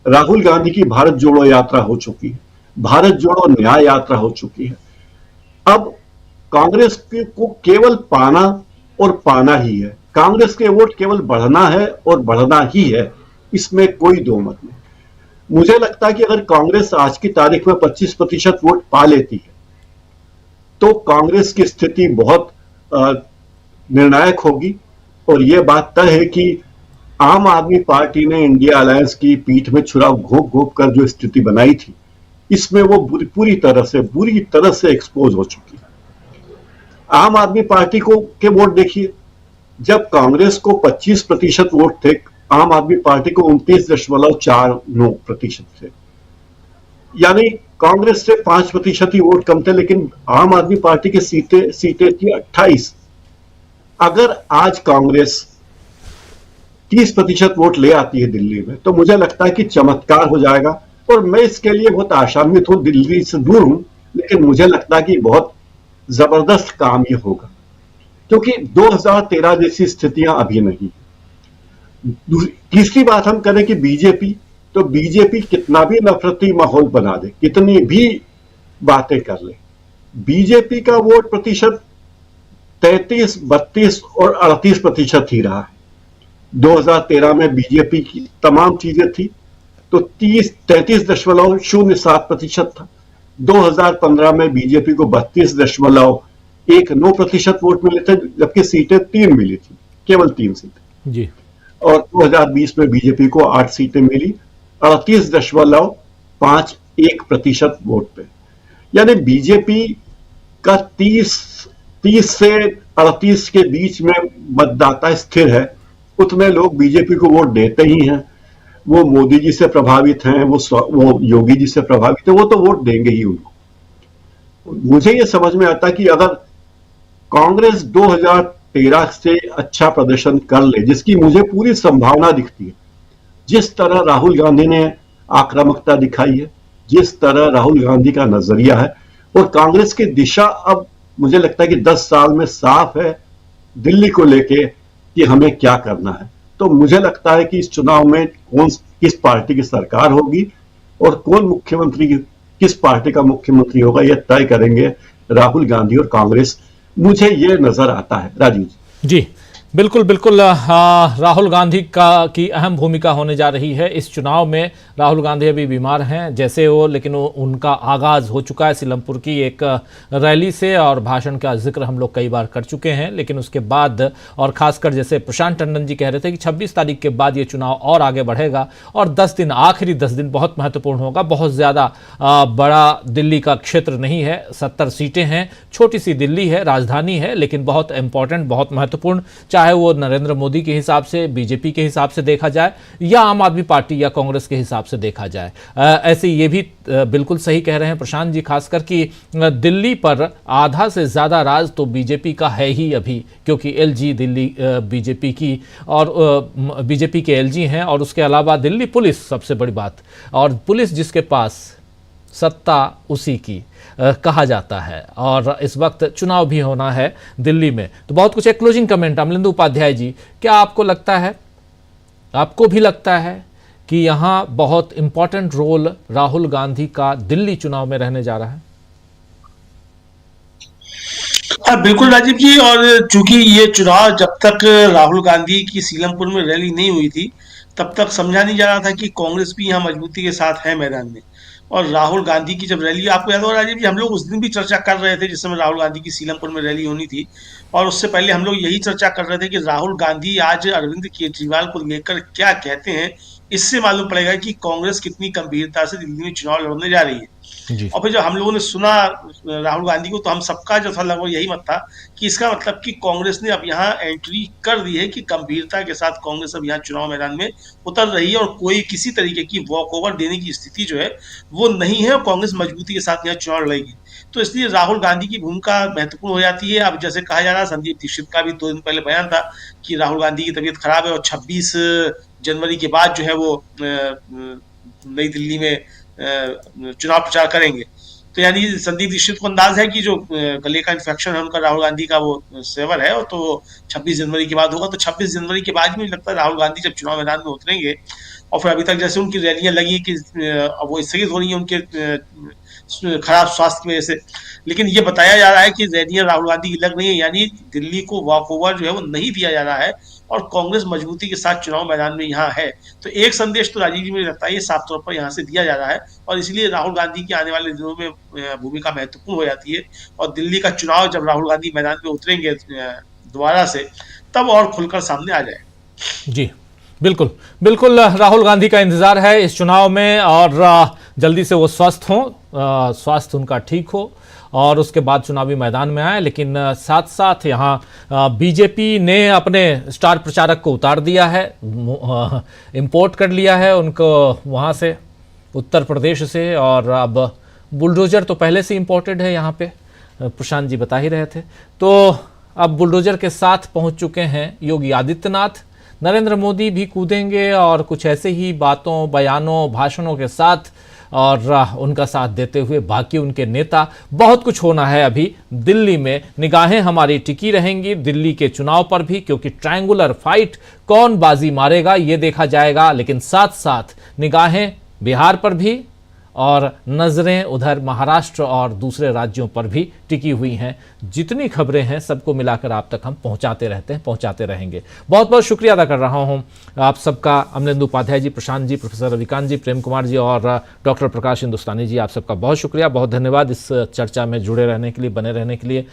राहुल गांधी की भारत जोड़ो यात्रा हो चुकी है, भारत जोड़ो न्याय यात्रा हो चुकी है। अब कांग्रेस को केवल पाना और पाना ही है। कांग्रेस के वोट केवल बढ़ना है और बढ़ना ही है, इसमें कोई दो मत नहीं। मुझे लगता है कि अगर कांग्रेस आज की तारीख में 25% वोट पा लेती है तो कांग्रेस की स्थिति बहुत निर्णायक होगी। और यह बात तय है कि आम आदमी पार्टी ने इंडिया अलायंस की पीठ में छुरा घोंप घोंप कर जो स्थिति बनाई थी, इसमें वो बुरी तरह से एक्सपोज हो चुकी है। आम आदमी पार्टी के वोट देखिए, जब कांग्रेस को 25% वोट थे, आम आदमी पार्टी को 29.49% थे, यानी कांग्रेस से 5% ही वोट कम थे, लेकिन आम आदमी पार्टी की सीटें थी 28। अगर आज कांग्रेस 30% वोट ले आती है दिल्ली में, तो मुझे लगता है कि चमत्कार हो जाएगा। और मैं इसके लिए बहुत आशान्वित हूं, दिल्ली से दूर हूं, लेकिन मुझे लगता है कि बहुत जबरदस्त काम यह होगा, क्योंकि 2013 जैसी स्थितियां अभी नहीं। तीसरी बात हम करें कि बीजेपी, तो बीजेपी कितना भी नफरती माहौल बना दे, कितनी भी बातें कर ले, बीजेपी का वोट प्रतिशत 33, 32 और 38% ही रहा है। 2013 में बीजेपी की तमाम चीजें थी तो 33.07% था। 2015 में बीजेपी को 32.19% वोट मिले थे, जबकि सीटें 3 मिली थी, केवल 3 सीटें जी। और 2020 में बीजेपी को 8 सीटें मिली 38.51% वोट पे। यानी बीजेपी का 30 से 38 के बीच में मतदाता स्थिर है, उतने लोग बीजेपी को वोट देते ही हैं। वो मोदी जी से प्रभावित हैं, वो योगी जी से प्रभावित है, वो तो वोट देंगे ही उनको। मुझे ये समझ में आता है कि अगर कांग्रेस 2013 से अच्छा प्रदर्शन कर ले, जिसकी मुझे पूरी संभावना दिखती है, जिस तरह राहुल गांधी ने आक्रामकता दिखाई है, जिस तरह राहुल गांधी का नजरिया है, और कांग्रेस की दिशा अब मुझे लगता है कि 10 साल में साफ है दिल्ली को लेके कि हमें क्या करना है। तो मुझे लगता है कि इस चुनाव में किस पार्टी की सरकार होगी और कौन मुख्यमंत्री, किस पार्टी का मुख्यमंत्री होगा, यह तय करेंगे राहुल गांधी और कांग्रेस। मुझे यह नजर आता है राजीव जी। बिल्कुल बिल्कुल राहुल गांधी की अहम भूमिका होने जा रही है इस चुनाव में। राहुल गांधी अभी बीमार हैं जैसे हो, लेकिन उनका आगाज हो चुका है सीलमपुर की एक रैली से, और भाषण का जिक्र हम लोग कई बार कर चुके हैं। लेकिन उसके बाद, और खासकर जैसे प्रशांत टंडन जी कह रहे थे कि 26 तारीख के बाद ये चुनाव और आगे बढ़ेगा, और 10 दिन, आखिरी 10 दिन बहुत महत्वपूर्ण होगा। बहुत ज़्यादा बड़ा दिल्ली का क्षेत्र नहीं है, 70 सीटें हैं, छोटी सी दिल्ली है, राजधानी है, लेकिन बहुत इंपॉर्टेंट, बहुत महत्वपूर्ण, चाहे वो नरेंद्र मोदी के हिसाब से, बीजेपी के हिसाब से देखा जाए, या आम आदमी पार्टी या कांग्रेस के हिसाब से देखा जाए। ऐसे ये भी बिल्कुल सही कह रहे हैं प्रशांत जी, खासकर कि दिल्ली पर आधा से ज़्यादा राज तो बीजेपी का है ही अभी, क्योंकि एलजी दिल्ली बीजेपी की, और बीजेपी के एलजी हैं, और उसके अलावा दिल्ली पुलिस सबसे बड़ी बात, और पुलिस जिसके पास सत्ता उसी की कहा जाता है। और इस वक्त चुनाव भी होना है दिल्ली में, तो बहुत कुछ। एक क्लोजिंग कमेंट अमलेंदु उपाध्याय जी, क्या आपको लगता है, आपको भी लगता है कि यहाँ बहुत इंपॉर्टेंट रोल राहुल गांधी का दिल्ली चुनाव में रहने जा रहा है? हाँ बिल्कुल राजीव जी, और चूंकि ये चुनाव जब तक राहुल गांधी की सीलमपुर में रैली नहीं हुई थी, तब तक समझा नहीं जा रहा था कि कांग्रेस भी यहाँ मजबूती के साथ है मैदान में। और राहुल गांधी की जब रैली, आपको याद होगा राजीव जी, हम लोग उस दिन भी चर्चा कर रहे थे जिस समय राहुल गांधी की सीलमपुर में रैली होनी थी, और उससे पहले हम लोग यही चर्चा कर रहे थे कि राहुल गांधी आज अरविंद केजरीवाल को लेकर क्या कहते हैं, इससे मालूम पड़ेगा कि कांग्रेस कितनी गंभीरता से दिल्ली में चुनाव लड़ने जा रही है। और फिर जब हम लोगों ने सुना राहुल गांधी को, तो हम सबका जो था लगभग यही मत था कि इसका मतलब कि कांग्रेस ने अब यहाँ एंट्री कर दी है, कि गंभीरता के साथ कांग्रेस अब यहाँ चुनाव मैदान में उतर रही है, और कोई किसी तरीके की वॉक ओवर देने की स्थिति जो है वो नहीं है, और कांग्रेस मजबूती के साथ यहाँ चुनाव लड़ेगी। तो इसलिए राहुल गांधी की भूमिका महत्वपूर्ण हो जाती है। अब जैसे कहा जा रहा है, संदीप दीक्षित का भी 2 दिन पहले बयान था कि राहुल गांधी की तबीयत खराब है, और 26 जनवरी के बाद जो है वो नई दिल्ली में चुनाव प्रचार करेंगे। तो यानी संदीप दीक्षित को अंदाज है कि जो गले का इन्फेक्शन है उनका, राहुल गांधी का वो सेवर है, और तो 26 जनवरी के बाद होगा। तो 26 जनवरी के बाद मुझे लगता है राहुल गांधी जब चुनाव मैदान में उतरेंगे, और फिर अभी तक जैसे उनकी रैलियां लगी कि वो स्थगित हो रही है उनके खराब स्वास्थ्य की वजह से, लेकिन ये बताया जा रहा है कि रैलियां राहुल गांधी की लग रही है, यानी दिल्ली को वॉक ओवर जो है वो नहीं दिया जा रहा है, और कांग्रेस मजबूती के साथ चुनाव मैदान में यहाँ है। तो एक संदेश तो राजीव जी मुझे लगता है ये साफ तौर पर यहाँ से दिया जा रहा है, और इसलिए राहुल गांधी की आने वाले दिनों में भूमिका महत्वपूर्ण हो जाती है। और दिल्ली का चुनाव जब राहुल गांधी मैदान में उतरेंगे दोबारा से, तब और खुलकर सामने आ जाएगा। जी बिल्कुल बिल्कुल, राहुल गांधी का इंतजार है इस चुनाव में, और जल्दी से वो स्वस्थ हों, स्वास्थ्य उनका ठीक हो, और उसके बाद चुनावी मैदान में आए। लेकिन साथ साथ यहाँ बीजेपी ने अपने स्टार प्रचारक को उतार दिया है, इंपोर्ट कर लिया है उनको वहाँ से, उत्तर प्रदेश से, और अब बुलडोजर तो पहले से इंपोर्टेड है यहाँ पे, प्रशांत जी बता ही रहे थे। तो अब बुलडोजर के साथ पहुँच चुके हैं योगी आदित्यनाथ, नरेंद्र मोदी भी कूदेंगे, और कुछ ऐसे ही बातों, बयानों, भाषणों के साथ, और उनका साथ देते हुए बाकी उनके नेता। बहुत कुछ होना है अभी दिल्ली में, निगाहें हमारी टिकी रहेंगी दिल्ली के चुनाव पर भी, क्योंकि ट्रायंगुलर फाइट, कौन बाजी मारेगा ये देखा जाएगा। लेकिन साथ साथ निगाहें बिहार पर भी, और नज़रें उधर महाराष्ट्र और दूसरे राज्यों पर भी टिकी हुई हैं। जितनी खबरें हैं सबको मिलाकर आप तक हम पहुंचाते रहते हैं, पहुंचाते रहेंगे। बहुत बहुत शुक्रिया अदा कर रहा हूं आप सबका, अमलेंदु उपाध्याय जी, प्रशांत जी, प्रोफेसर रविकांत जी, प्रेम कुमार जी, और डॉक्टर प्रकाश हिंदुस्तानी जी, आप सबका बहुत शुक्रिया, बहुत धन्यवाद इस चर्चा में जुड़े रहने के लिए, बने रहने के लिए।